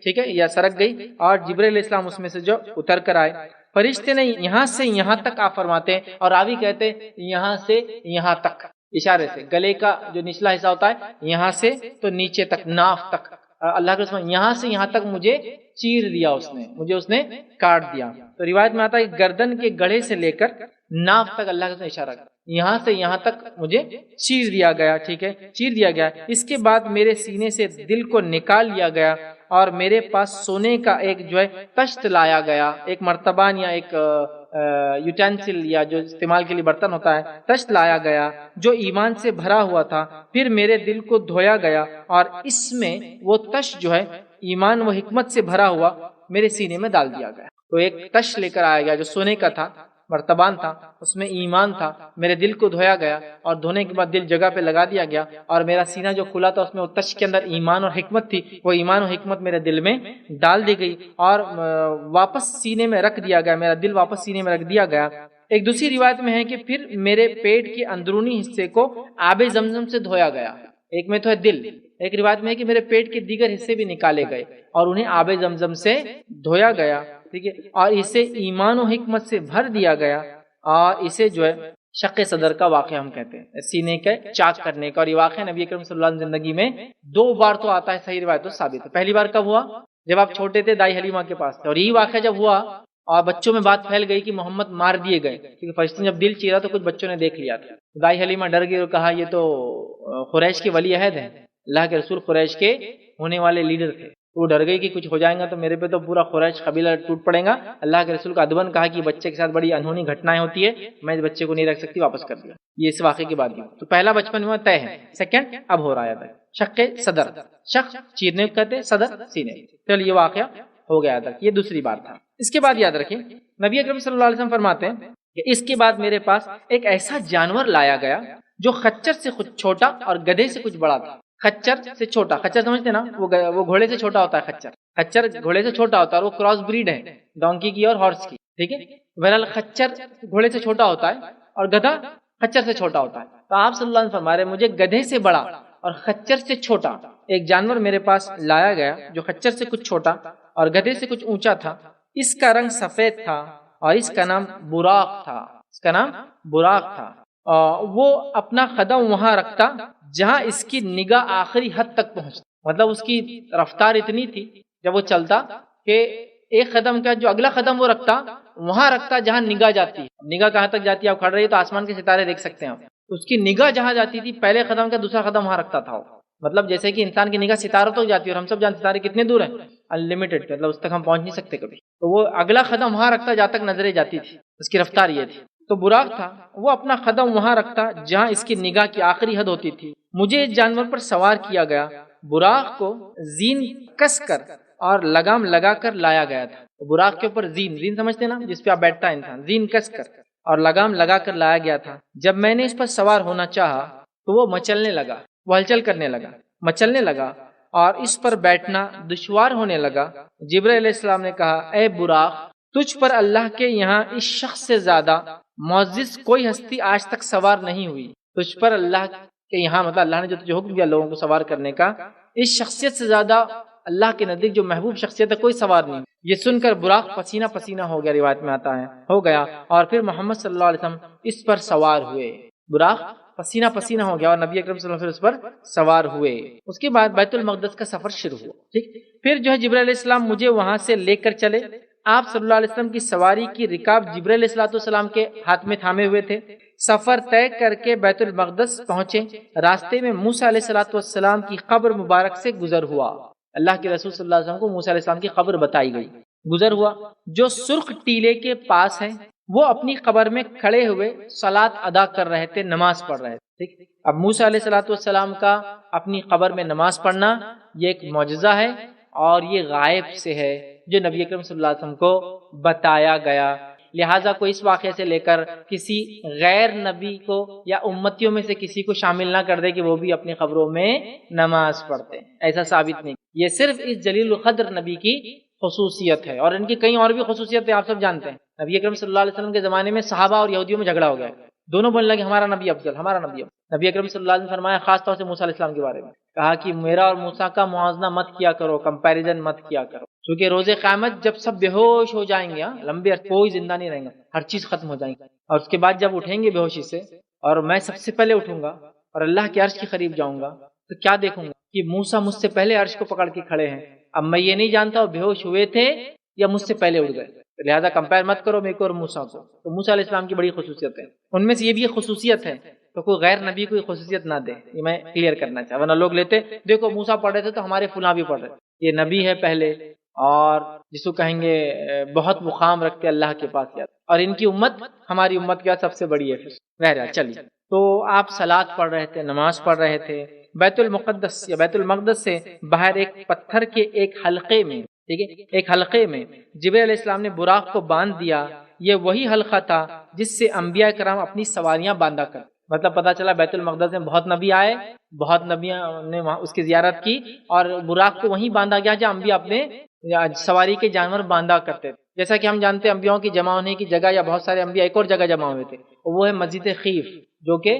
Speaker 1: ٹھیک ہے، یا سرک گئی، اور جبرائیل علیہ السلام اس میں سے جو اتر کر آئے۔ فرشتے نے یہاں سے یہاں تک آپ فرماتے ہیں، اور راوی کہتے ہیں یہاں سے یہاں تک، اشارے سے گلے کا جو نچلا حصہ ہوتا ہے یہاں سے تو نیچے تک، ناف تک، اللہ کے رسول یہاں سے یہاں تک مجھے چیر دیا، مجھے اس نے کاٹ دیا۔ تو روایت میں آتا ہے گردن کے گڑھے سے لے کر ناف تک اللہ کا اشارہ کر، یہاں سے یہاں تک مجھے چیر دیا گیا، ٹھیک ہے، چیر دیا گیا۔ اس کے بعد میرے سینے سے دل کو نکال لیا گیا اور میرے پاس سونے کا ایک جو ہے تشت لایا گیا، ایک مرتبان یا ایک یوٹینسل یا جو استعمال کے لیے برتن ہوتا ہے، تشت لایا گیا جو ایمان سے بھرا ہوا تھا۔ پھر میرے دل کو دھویا گیا اور اس میں وہ تشت جو ہے ایمان و حکمت سے بھرا ہوا میرے سینے میں ڈال دیا گیا۔ تو ایک تشت لے کر آیا گیا جو سونے کا تھا، مرتبان تھا، اس میں ایمان تھا، میرے دل کو دھویا گیا اور دھونے کے بعد دل جگہ پہ لگا دیا گیا، اور میرا سینہ جو کھلا تھا اس میں تش کے اندر ایمان اور حکمت تھی، وہ ایمان اور حکمت میرے دل میں ڈال دی گئی اور واپس سینے میں رکھ دیا گیا، میرا دل واپس سینے میں رکھ دیا گیا۔ ایک دوسری روایت میں ہے کہ پھر میرے پیٹ کے اندرونی حصے کو آب زمزم سے دھویا گیا، ایک میں تو ہے دل، ایک روایت میں ہے کہ میرے پیٹ کے دیگر حصے بھی نکالے گئے اور انہیں آب زمزم سے دھویا گیا، ٹھیک ہے، اور اسے ایمان و حکمت سے بھر دیا گیا، اور اسے جو ہے شق صدر کا واقعہ ہم کہتے ہیں، سینے کے چاک کرنے کا، اور یہ واقعہ نبی اکرم صلی اللہ علیہ وسلم زندگی میں 2 بار تو آتا ہے، صحیح روایت تو ثابت ہے۔ پہلی بار کب ہوا؟ جب آپ چھوٹے تھے، دائی حلیمہ کے پاس تھے، اور یہی واقعہ جب ہوا اور بچوں میں بات پھیل گئی کہ محمد مار دیے گئے، کیونکہ فرشتے نے جب دل چیرا تو کچھ بچوں نے دیکھ لیا تھا، دائی حلیمہ ڈر گئی اور کہا یہ تو قریش کے ولی عہد ہیں، اللہ کے رسول قریش کے ہونے والے لیڈر تھے، وہ ڈر گئی کہ کچھ ہو جائے گا تو میرے پہ تو پورا قریش قبیلہ ٹوٹ پڑے گا۔ اللہ کے رسول کا ادبن کہا کہ بچے کے ساتھ بڑی انہونی گھٹنائیں ہوتی ہے، میں اس بچے کو نہیں رکھ سکتی، واپس کر دیا۔ یہ اس واقعے کے بعد تو پہلا بچپن میں طے ہے، سیکنڈ اب ہو رہا ہے شق صدر، شق چیرنے کو کہتے ہیں، صدر سینے، چل یہ واقعہ ہو گیا تھا، یہ دوسری بات تھا۔ اس کے بعد یاد رکھیں نبی اکرم صلی اللہ علیہ وسلم فرماتے ہیں کہ اس کے بعد میرے پاس ایک ایسا جانور لایا گیا جو خچر سے کچھ چھوٹا اور گدھے سے کچھ بڑا تھا۔ خچر سے چھوٹا، خچر سمجھتے نا، وہ گھوڑے سے چھوٹا ہوتا ہے، خچر گھوڑے سے چھوٹا ہوتا ہے، اور وہ کراس بریڈ ہے ڈونکی کی اور ہارس کی، ٹھیک ہے۔ بہرحال خچر گھوڑے سے چھوٹا ہوتا ہے اور گدھا خچر سے چھوٹا ہوتا ہے، تو آپ صلی اللہ علیہ وسلم فرما رہے ہیں مجھے گدھے سے بڑا اور خچر سے چھوٹا ایک جانور میرے پاس لایا گیا جو خچر سے کچھ چھوٹا اور گدھے سے کچھ اونچا تھا، اس کا رنگ سفید تھا اور اس کا نام براق تھا، اس کا نام براق تھا۔ وہ اپنا قدم وہاں رکھتا جہاں اس کی نگاہ آخری حد تک پہنچتی، مطلب اس کی رفتار اتنی تھی جب وہ چلتا کہ ایک قدم کا جو اگلا قدم وہ رکھتا وہاں رکھتا جہاں نگاہ جاتی ہے۔ نگاہ کہاں تک جاتی ہے؟ آپ کھڑ رہی ہے تو آسمان کے ستارے دیکھ سکتے ہیں آپ، اس کی نگاہ جہاں جاتی تھی پہلے قدم کا دوسرا قدم وہاں رکھتا تھا، مطلب جیسے کہ انسان کی نگاہ ستاروں تک جاتی ہے اور ہم سب جانتے ستارے کتنے دور ہیں، انلمیٹڈ، مطلب اس تک ہم پہنچ نہیں سکتے کبھی، تو وہ اگلا قدم وہاں رکھتا جہاں تک نظریں جاتی تھی، اس کی رفتار یہ تھی۔ تو براق تھا، وہ اپنا قدم وہاں رکھتا جہاں اس کی نگاہ کی آخری حد ہوتی تھی۔ مجھے اس جانور پر سوار کیا گیا، براق کو زین کس کر اور لگام لگا کر لایا گیا تھا۔ براق کے اوپر زین سمجھتے نا، جس پہ آپ بیٹھتا ہے انسان، زین کس کر اور لگام لگا کر لایا گیا تھا۔ جب میں نے اس پر سوار ہونا چاہا تو وہ مچلنے لگا، وہ ہلچل کرنے لگا، مچلنے لگا اور اس پر بیٹھنا دشوار ہونے لگا۔ جبرائیل علیہ السلام نے کہا اے براق، تجھ پر اللہ کے یہاں اس شخص سے زیادہ معزز کوئی ہستی آج تک سوار نہیں ہوئی، تجھ پر اللہ کے یہاں، مطلب اللہ نے جو تجھے حکم دیا لوگوں کو سوار کرنے کا، اس شخصیت سے زیادہ اللہ کے نزدیک جو محبوب شخصیت ہے کوئی سوار نہیں۔ یہ سن کر براق پسینہ پسینہ ہو گیا، روایت میں آتا ہے ہو گیا، اور پھر محمد صلی اللہ علیہ وسلم اس پر سوار ہوئے، براق پسینہ پسینہ ہو گیا اور نبی اکرم صلی اللہ علیہ وسلم اس پر سوار ہوئے۔ اس کے بعد بیت المقدس کا سفر شروع ہوا، ٹھیک، پھر جو ہے جبرائیل علیہ السلام مجھے وہاں سے لے کر چلے۔ آپ صلی اللہ علیہ وسلم کی سواری کی رکاب جبرائیل علیہ السلام کے ہاتھ میں تھامے ہوئے تھے۔ سفر طے کر کے بیت المقدس پہنچے، راستے میں موسیٰ علیہ السلام کی قبر مبارک سے گزر ہوا، اللہ کے رسول صلی اللہ علیہ وسلم کو موسیٰ علیہ السلام کی قبر بتائی گئی، گزر ہوا، جو سرخ ٹیلے کے پاس ہے۔ وہ اپنی قبر میں کھڑے ہوئے صلاۃ ادا کر رہے تھے، نماز پڑھ رہے تھے، ٹھیک۔ اب موسیٰ علیہ السلام کا اپنی قبر میں نماز پڑھنا یہ ایک معجزہ ہے اور یہ غائب سے ہے جو نبی اکرم صلی اللہ علیہ وسلم کو بتایا گیا، لہٰذا کوئی اس واقعے سے لے کر کسی غیر نبی کو یا امتیوں میں سے کسی کو شامل نہ کر دے کہ وہ بھی اپنی قبروں میں نماز پڑھتے، ایسا ثابت نہیں۔ یہ صرف اس جلیل القدر نبی کی خصوصیت ہے، اور ان کی کئی اور بھی خصوصیت آپ سب جانتے ہیں۔ نبی اکرم صلی اللہ علیہ وسلم کے زمانے میں صحابہ اور یہودیوں میں جھگڑا ہو گیا، دونوں بولنے لگے ہمارا نبی افضل، ہمارا نبی افضل۔ نبی اکرم صلی اللہ علیہ وسلم نے فرمایا خاص طور سے موسیٰ علیہ السلام کے بارے میں، کہا کہ میرا اور موسیٰ کا موازنہ مت کیا کرو، کمپیریزن مت کیا کرو، کیونکہ روز قیامت جب سب بے ہوش ہو جائیں گے، لمبے عرصے کوئی زندہ نہیں رہیں گا، ہر چیز ختم ہو جائیں گی، اور اس کے بعد جب اٹھیں گے بے ہوشی سے اور میں سب سے پہلے اٹھوں گا اور اللہ کے عرش کے قریب جاؤں گا تو کیا دیکھوں گا کہ موسیٰ مجھ سے پہلے عرش کو پکڑ کے کھڑے ہیں۔ اب میں یہ نہیں جانتا وہ بے ہوش ہوئے تھے یا مجھ سے پہلے اٹھ گئے، لہذا کمپیئر مت کرو میرے کو اور موسیٰ کو۔ تو موسیٰ علیہ السلام کی بڑی خصوصیت ہے، ان میں سے یہ بھی ایک خصوصیت ہے، تو کوئی غیر نبی کو یہ خصوصیت نہ دے، یہ میں کلیئر کرنا چاہتا، ورنہ لوگ لیتے دیکھو موسیٰ پڑھ رہے تھے تو ہمارے فلاں بھی پڑھ رہے تھے، یہ نبی ہے پہلے اور جس کو کہیں گے بہت مقام رکھتے اللہ کے پاس یاد، اور ان کی امت ہماری امت کیا سب سے بڑی ہے۔ پھر بہرحال چلیے، تو آپ صلاۃ پڑھ رہے تھے، نماز پڑھ رہے تھے، بیت المقدس یا بیت المقدس سے باہر ایک پتھر کے ایک حلقے میں، ٹھیک ہے، ایک حلقے میں جبرائیل علیہ السلام نے براق کو باندھ دیا، یہ وہی حلقہ تھا جس سے انبیاء کرام اپنی سواریاں باندھا کرتے. مطلب پتہ چلا بیت المقدس میں بہت نبی آئے، بہت نبیوں نے وہاں اس کی زیارت کی، اور براق کو وہیں باندھا گیا جہاں انبیاء اپنے سواری کے جانور باندھا کرتے تھے. جیسا کہ ہم جانتے ہیں انبیاءوں کی جمع ہونے کی جگہ، یا بہت سارے انبیاء ایک اور جگہ جمع ہوئے تھے، وہ ہے مسجد خیف، جو کہ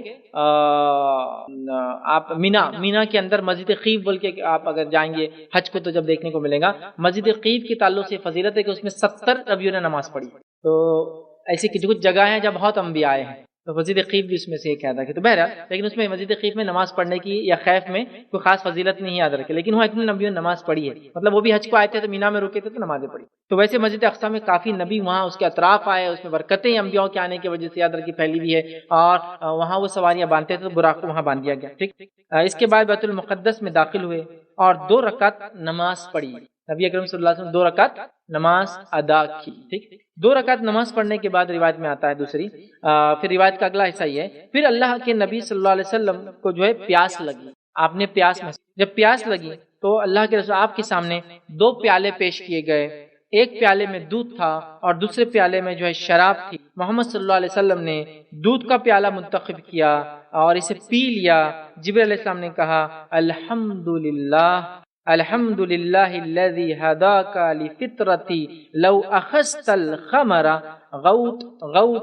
Speaker 1: آپ مینا کے اندر مسجد خیف بول کے آپ اگر جائیں گے حج کو تو جب دیکھنے کو ملے گا. مسجد خیف کے تعلق سے فضیلت ہے کہ اس میں 70 نبیوں نے نماز پڑھی. تو ایسی کچھ جگہ ہیں جہاں بہت انبیاء آئے ہیں، تو مسجد خیف بھی اس میں سے ایک ہے. تو بہرحال لیکن اس میں مسجد خیف میں نماز پڑھنے کی یا خیف میں کوئی خاص فضیلت نہیں یاد رکھے، لیکن وہاں اتنے نبیوں نے نماز پڑھی ہے. مطلب وہ بھی حج کو آئے تھے تو مینا میں رکے تھے تو نمازیں پڑھی. تو ویسے مسجد اقصی میں کافی نبی وہاں اس کے اطراف آئے، اس میں برکتیں انبیاء کے آنے کی وجہ سے یاد رکھی پھیلی ہوئی ہے، اور وہاں وہ سواریاں باندھتے تھے تو براق کو وہاں باندھ دیا گیا. ٹھیک. اس کے بعد بیت المقدس میں داخل ہوئے اور 2 رکعت نماز پڑھی. نبی اکرم صلی اللہ علیہ وسلم 2 رکعت نماز ادا کی. ٹھیک. 2 رکعت نماز پڑھنے کے بعد روایت میں آتا ہے دوسری، پھر روایت کا اگلا حصہ یہ ہے، پھر اللہ کے نبی صلی اللہ علیہ وسلم کو جو ہے پیاس لگی. آپ نے پیاس میں جب پیاس لگی تو اللہ کے رسول آپ کے سامنے 2 پیالے پیش کیے گئے. ایک پیالے میں دودھ تھا اور دوسرے پیالے میں جو ہے شراب تھی. محمد صلی اللہ علیہ وسلم نے دودھ کا پیالہ منتخب کیا اور اسے پی لیا. جبرائیل علیہ السلام نے کہا الحمد للہ الذی ہداک لفطرتی لو اخذت الخمر غوت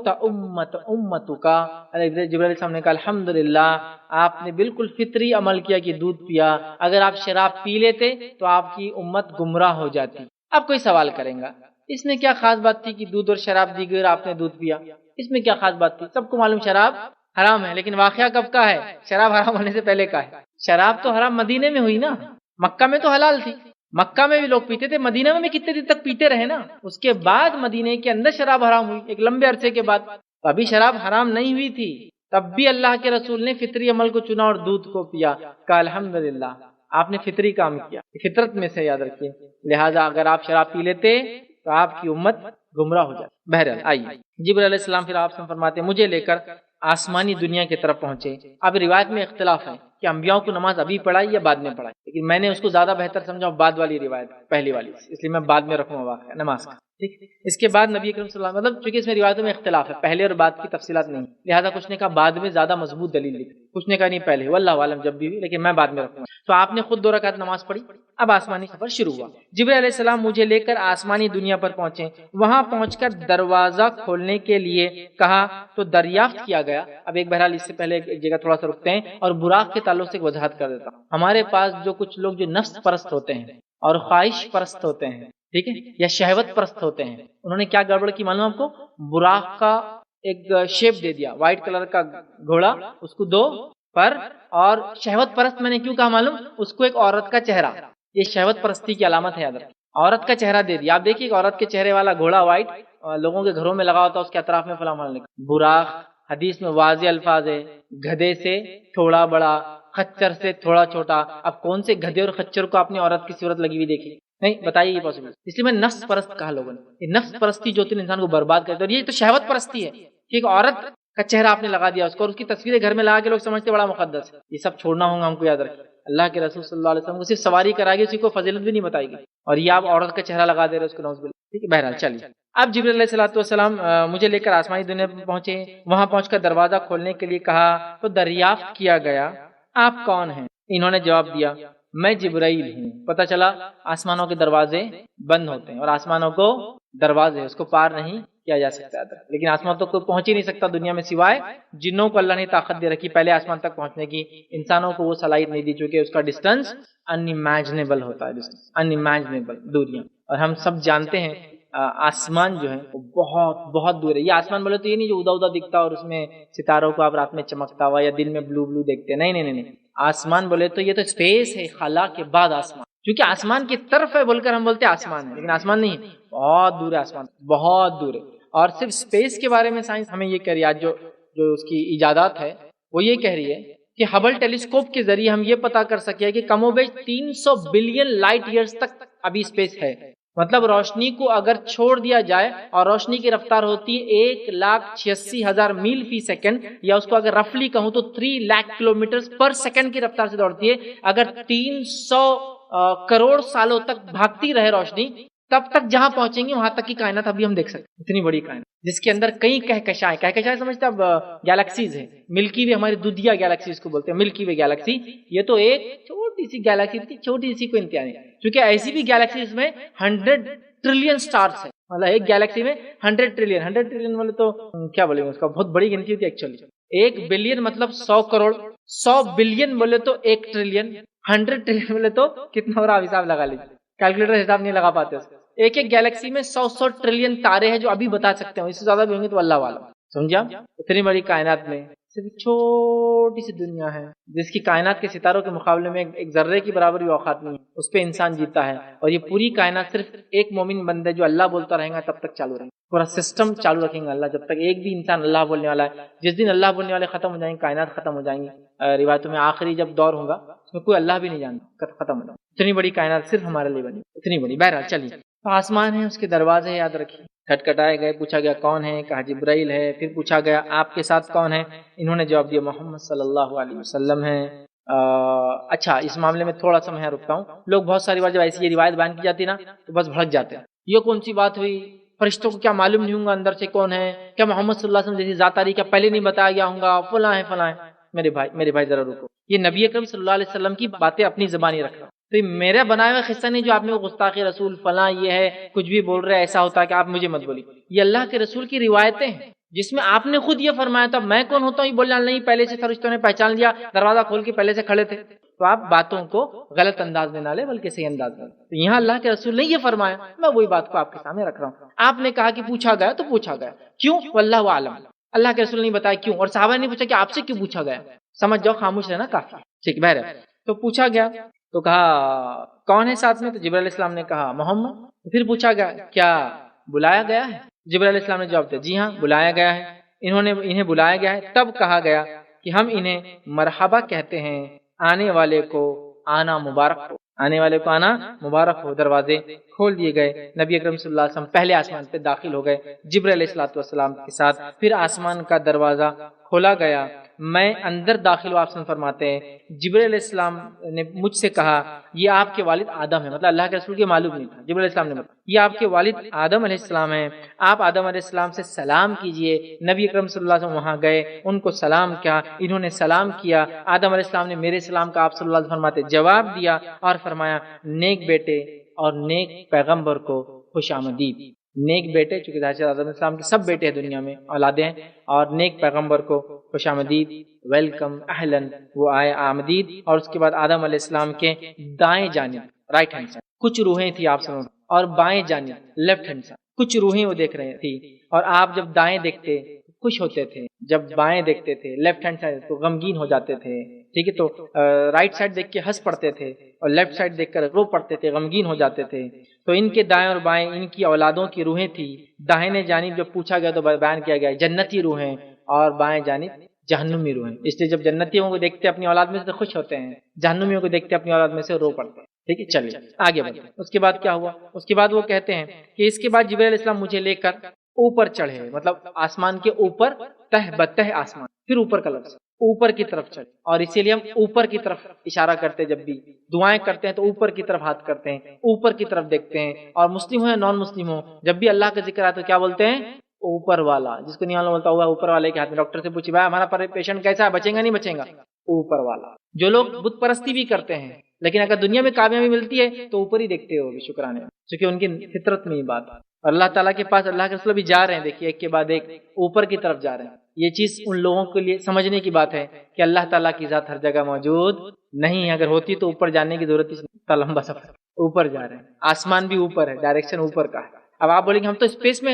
Speaker 1: امتک. جبرائیل علیہ السلام نے کہا الحمدللہ، آپ نے بالکل فطری عمل کیا کہ دودھ پیا. اگر آپ شراب پی لیتے تو آپ کی امت گمراہ ہو جاتی. اب کوئی سوال کریں گا اس میں کیا خاص بات تھی کہ دودھ اور شراب دی گئی اور آپ نے دودھ پیا؟ اس میں کیا خاص بات تھی؟ سب کو معلوم شراب حرام ہے، لیکن واقعہ کب کا ہے؟ شراب حرام ہونے سے پہلے کا ہے. شراب تو حرام مدینے میں ہوئی نا، مکہ میں تو حلال تھی. مکہ میں بھی لوگ پیتے تھے، مدینہ میں بھی کتنے دن تک پیتے رہے نا. اس کے بعد مدینے کے اندر شراب حرام ہوئی ایک لمبے عرصے کے بعد. ابھی شراب حرام نہیں ہوئی تھی، تب بھی اللہ کے رسول نے فطری عمل کو چنا اور دودھ کو پیا. کہا الحمدللہ، آپ نے فطری کام کیا، فطرت میں سے یاد رکھیے. لہٰذا اگر آپ شراب پی لیتے تو آپ کی امت گمراہ ہو جاتی. بہرحال آئیے جبرائیل علیہ السلام پھر آپ سے فرماتے مجھے لے کر آسمانی دنیا کی طرف پہنچے. اب روایت میں اختلاف ہے کہ انبیاء کو نماز ابھی پڑھائی یا بعد میں پڑھائی، لیکن میں نے اس کو زیادہ بہتر سمجھا بعد والی روایت پہلی والی، اس لیے میں بعد میں رکھوں گا واقعہ نماز کا. ٹھیک. اس کے بعد نبی کریم صلی اللہ علیہ وسلم مطلب چونکہ اس میں روایتوں میں اختلاف ہے، پہلے اور بعد کی تفصیلات نہیں، لہذا کچھ نے کہا بعد میں زیادہ مضبوط دلیل لکھی، کچھ نے کہا نہیں پہلے، واللہ عالم جب بھی ہوئی، لیکن میں بعد میں رکھوں گا. تو آپ نے خود 2 رکعت نماز پڑھی. اب آسمانی سفر شروع ہوا. جبرائیل علیہ السلام مجھے لے کر آسمانی دنیا پر پہنچے. وہاں پہنچ کر دروازہ کھولنے کے لیے کہا تو دریافت کیا گیا. اب ایک بہرحال اس سے پہلے ایک جگہ تھوڑا سا رکتے ہیں اور براق کے تعلق سے ایک وضاحت کر دیتا ہوں. ہمارے پاس جو کچھ لوگ جو نفس پرست ہوتے ہیں اور خواہش پرست ہوتے ہیں، ٹھیک ہے، یا شہوت پرست ہوتے ہیں، انہوں نے کیا گڑبڑ کی معلوم آپ کو؟ براق کا ایک شیپ دے دیا، وائٹ کلر کا گھوڑا، اس کو 2 پر، اور شہوت پرست میں نے کیوں کہا معلوم؟ اس کو ایک عورت کا چہرہ، یہ شہوت پرستی کی علامت ہے، یاد رکھیں. عورت کا چہرہ دے دیا. آپ دیکھیے ایک عورت کے چہرے والا گھوڑا وائٹ لوگوں کے گھروں میں لگا ہوتا ہے، اس کے اطراف میں فلاں فلاں لکھا. براق حدیث میں واضح الفاظ ہے، گدھے سے تھوڑا بڑا، خچر سے تھوڑا چھوٹا. اب کون سے گدھے اور خچر کو اپنی عورت کی صورت لگی ہوئی دیکھی؟ نہیں، بتائیے یہ پاسبل. اس لیے میں نفس پرست کہا لوگوں نے. یہ نفس پرستی جو انسان کو برباد کرتا ہے، اور یہ تو شہوت پرستی ہے کہ ایک عورت کا چہرہ آپ نے لگا دیا اس کو، اور اس کی تصویریں گھر میں لگا کے لوگ سمجھتے بڑا مقدس ہے. یہ سب چھوڑنا ہوگا ہم کو، یاد رکھیں. اللہ کے رسول صلی اللہ علیہ وسلم کو صرف سواری کرائے گی، اسی کو فضیلت بھی نہیں بتائے گی، اور یہ آپ عورت کا چہرہ لگا دے رہے اس کو، نعوذ باللہ. ٹھیک ہے. بہرحال چلیے اب جبرائیل علیہ الصلوۃ والسلام مجھے لے کر آسمانی دنیا پر پہنچے. وہاں پہنچ کر دروازہ کھولنے کے لیے کہا تو دریافت کیا گیا آپ کون ہیں؟ انہوں نے جواب دیا میں جبرائیل ہوں. پتہ چلا آسمانوں کے دروازے بند ہوتے ہیں اور آسمانوں کو دروازے، اس کو پار نہیں کیا جا سکتا تھا. لیکن آسمان تک کوئی پہنچ ہی نہیں سکتا دنیا میں سوائے جنوں کو اللہ نے طاقت دے رکھی پہلے آسمان تک پہنچنے کی. انسانوں کو وہ صلاحیت نہیں دی چونکہ اس کا ڈسٹینس انیمیجنیبل ہوتا ہے، انیمیجنیبل دوریاں. اور ہم سب جانتے ہیں آسمان جو ہے وہ بہت بہت دور ہے. یہ آسمان بولے تو یہ نہیں جو ادا دکھتا اور اس میں ستاروں کو آپ رات میں چمکتا ہوا یا دن میں بلو بلو دیکھتے ہیں، نہیں نہیں نہیں. آسمان بولے تو یہ تو اسپیس ہے، خلا کے بعد آسمان. کیونکہ آسمان کی طرف ہے بول کر ہم بولتے ہیں آسمان ہے، لیکن آسمان نہیں ہے، بہت دور ہے آسمان، بہت دور ہے. اور صرف اسپیس کے بارے میں سائنس ہمیں یہ کہہ رہی ہے، جو اس کی ایجادات ہے وہ یہ کہہ رہی ہے کہ ہبل ٹیلیسکوپ کے ذریعے ہم یہ پتا کر سکے کہ کم و بیش 300 بلین لائٹ ایئرز تک ابھی اسپیس ہے. مطلب روشنی کو اگر چھوڑ دیا جائے اور روشنی کی رفتار ہوتی ہے 1,86,000 میل فی سیکنڈ، یا اس کو اگر رفلی کہوں تو 3 لاکھ کلومیٹر پر سیکنڈ کی رفتار سے دوڑتی ہے. اگر 300 کروڑ سالوں تک بھاگتی رہے روشنی، تب تک جہاں پہنچیں گے وہاں تک کی کائنات ابھی ہم دیکھ سکتے ہیں. اتنی بڑی کائنات. جس کے اندر کئی کہکشائیں سمجھتے اب گیلیکسیز ہیں. ملکی وے ہماری دودھیا گیلیکسی اس کو بولتے ہیں, ملکی وے گیلیکسی. یہ تو ایک چھوٹی سی گیلیکسی تھی, چھوٹی سی کو انتہا نہیں, کیونکہ ایسی بھی گیلیکسیز میں 100 ٹریلین سٹارز ہیں. مطلب ایک گیلیکسی میں 100 ٹریلین والے تو کیا بولیں گے, اس کا بہت بڑی گنتی ہوتی ہے ایکچولی. 1 بلین مطلب 100 کروڑ, 100 بلین بولے تو 1 ٹریلین, 100 ٹریلین بولے تو کتنا ہو رہا, حساب لگا لیجیے, کیلکولیٹر حساب نہیں لگا پاتے اس. ایک گیلیکسی میں 100 ٹریلین تارے ہیں جو ابھی بتا سکتے ہیں, اس سے زیادہ بھی ہوں گے تو اللہ والا. سمجھا؟ اتنی بڑی کائنات میں صرف چھوٹی سی دنیا ہے جس کی کائنات کے ستاروں کے مقابلے میں ایک ذرے کی برابر بھی اوقات نہیں ہے, اس پہ انسان جیتا ہے. اور یہ پوری کائنات صرف ایک مومن بندہ جو اللہ بولتا رہے گا تب تک چالو رہے گا, پورا سسٹم چالو رکھیں گا اللہ, جب تک ایک بھی انسان اللہ بولنے والا ہے. جس دن اللہ بولنے والے ختم ہو جائیں گے, کائنات ختم ہو جائیں گی. روایتوں میں آخری جب دور ہوگا اس میں کوئی اللہ بھی نہیں جانتا, ختم ہو جائے. اتنی بڑی کائنات صرف ہمارے لیے بنی, اتنی بڑی. بہرحال چلیے, آسمان ہے, اس کے دروازے یاد رکھیے. کھٹکھٹائے گئے, پوچھا گیا کون ہے, کہا جبرائیل ہے. پھر پوچھا گیا آپ کے ساتھ کون ہے, انہوں نے جواب دیا محمد صلی اللہ علیہ وسلم ہے. اچھا, اس معاملے میں تھوڑا سا میں رکتا ہوں. لوگ بہت ساری بار جب ایسی یہ روایت بیان کی جاتی نا تو بس بھڑک جاتے ہیں, یہ کون سی بات ہوئی, فرشتوں کو کیا معلوم نہیں ہوں گا اندر سے کون ہے, کیا محمد صلی اللہ علیہ وسلم جیسی ذات آ رہی, کیا پہلے نہیں بتایا گیا ہوں گا, فلاں ہے فلاں ہے. میرے بھائی ذرا رکو, یہ نبی اکرم صلی اللہ علیہ وسلم کی باتیں اپنی زبانی رکھ رہا ہوں, تو یہ میرا بنایا ہوا قصہ نہیں جو آپ نے وہ گستاخی رسول فلاں یہ ہے کچھ بھی بول رہے, ایسا ہوتا ہے کہ آپ مجھے مت بولیے. یہ اللہ کے رسول کی روایتیں ہیں جس میں آپ نے خود یہ فرمایا تھا میں کون ہوتا ہوں یہ بولنا نہیں, پہلے سے فرشتوں نے پہچان لیا, دروازہ کھول کے پہلے سے کھڑے تھے. تو آپ باتوں کو غلط انداز میں نہ لیں بلکہ صحیح انداز میں. تو یہاں اللہ کے رسول نے یہ فرمایا, میں وہی بات کو آپ کے سامنے رکھ رہا ہوں. آپ نے کہا کہ پوچھا گیا تو پوچھا گیا کیوں, واللہ عالم, اللہ کے رسول نے بتایا کیوں, اور صحابہ نے پوچھا کہ آپ سے کیوں پوچھا گیا, سمجھ جاؤ خاموش رہنا کافی. ٹھیک, بہرحال تو پوچھا گیا تو کہا کون ہے ساتھ میں, تو جبرائیل علیہ السلام نے کہا محمد. پھر پوچھا گیا کیا بلایا گیا ہے, جبرائیل علیہ السلام نے جواب دیا جی ہاں بلایا گیا ہے, انہیں بلایا گیا ہے. تب کہا گیا کہ ہم انہیں مرحبا کہتے ہیں, آنے والے کو آنا مبارک ہو, آنے والے کو آنا مبارک ہو. دروازے کھول دیے گئے, نبی اکرم صلی اللہ علیہ وسلم پہلے آسمان پہ داخل ہو گئے جبرائیل علیہ السلام کے ساتھ. پھر آسمان کا دروازہ کھولا گیا, میں اندر داخل ہوا. آپ فرماتے ہیں جبرائیل علیہ السلام نے مجھ سے کہا یہ آپ کے والد آدم ہے, مطلب اللہ کے رسول کے معلوم نہیں تھا. جبرائیل علیہ السلام نے بتایا یہ آپ کے والد آدم علیہ السلام ہیں, آپ آدم علیہ السلام سے سلام کیجئے. نبی اکرم صلی اللہ علیہ وسلم وہاں گئے, ان کو سلام کیا, انہوں نے سلام کیا. آدم علیہ السلام نے میرے سلام کا آپ صلی اللہ علیہ وسلم فرماتے جواب دیا اور فرمایا نیک بیٹے اور نیک پیغمبر کو خوش آمدید. نیک بیٹے, چونکہ آدم علیہ السلام کے سب بیٹے ہیں دنیا میں, اولادیں ہیں, اور نیک پیغمبر کو خوش آمدید, ویلکم, اہلن, وہ آئے آمدید. اور اس کے بعد آدم علیہ السلام کے دائیں جانب رائٹ ہینڈ سائڈ کچھ روحیں تھی آپ سنو, اور بائیں جانب لیفٹ ہینڈ سائڈ کچھ روحیں وہ دیکھ رہی تھی. اور آپ جب دائیں دیکھتے خوش ہوتے تھے, جب بائیں دیکھتے تھے لیفٹ ہینڈ سائڈ تو غمگین ہو جاتے تھے. ٹھیک ہے, تو رائٹ سائڈ دیکھ کے ہنس پڑتے تھے اور لیفٹ سائڈ دیکھ کر رو پڑتے تھے, غمگین ہو جاتے تھے. تو ان کے دائیں اور بائیں ان کی اولادوں کی روحیں تھی. داہنے جانب جب پوچھا گیا تو بیان کیا گیا جنتی روحیں, اور بائیں جانب جہنمی روحیں. اس لیے جب جنتیوں کو دیکھتے اپنی اولاد میں سے تو خوش ہوتے ہیں, جہنمیوں کو دیکھتے اپنی اولاد میں سے رو پڑتے ہیں. ٹھیک ہے, چلیے آگے بڑھیں. اس کے بعد کیا ہوا, اس کے بعد وہ کہتے ہیں کہ اس کے بعد جبرائیل علیہ السلام مجھے لے کر اوپر چڑھے, مطلب آسمان کے اوپر, تہ بتہ آسمان, پھر اوپر کا لفظ اوپر کی طرف چڑھے. اور اسی لیے ہم اوپر کی طرف اشارہ کرتے ہیں, جب بھی دعائیں کرتے ہیں تو اوپر کی طرف ہاتھ کرتے ہیں, اوپر کی طرف دیکھتے ہیں. اور مسلم ہو یا نان مسلم ہو, جب بھی اللہ کا ذکر آتا ہے کیا بولتے ہیں, اوپر والا. جس کو نہیں معلوم بولتا ہوا اوپر والے کے ہاتھ میں. ڈاکٹر سے پوچھے بھائی ہمارا پیشنٹ کیسا ہے, بچے گا نہیں بچے گا, اوپر والا. جو لوگ بت پرستی بھی کرتے ہیں لیکن اگر دنیا میں کامیابی ملتی ہے تو اوپر ہی دیکھتے ہو شکرانے, کیونکہ ان کی فطرت میں یہ بات. اور اللہ تعالیٰ کے پاس اللہ کے رسول بھی جا رہے ہیں, دیکھیے ایک کے بعد ایک اوپر کی طرف جا رہے ہیں. یہ چیز ان لوگوں کے لیے سمجھنے کی بات ہے کہ اللہ تعالیٰ کی ذات ہر جگہ موجود نہیں ہے. اگر ہوتی تو اوپر جانے کی ضرورت نہیں, لمبا سفر, اوپر جا رہے ہیں. آسمان بھی اوپر ہے, ڈائریکشن اوپر کا ہے. اب آپ بولیں گے ہم تو اسپیس میں,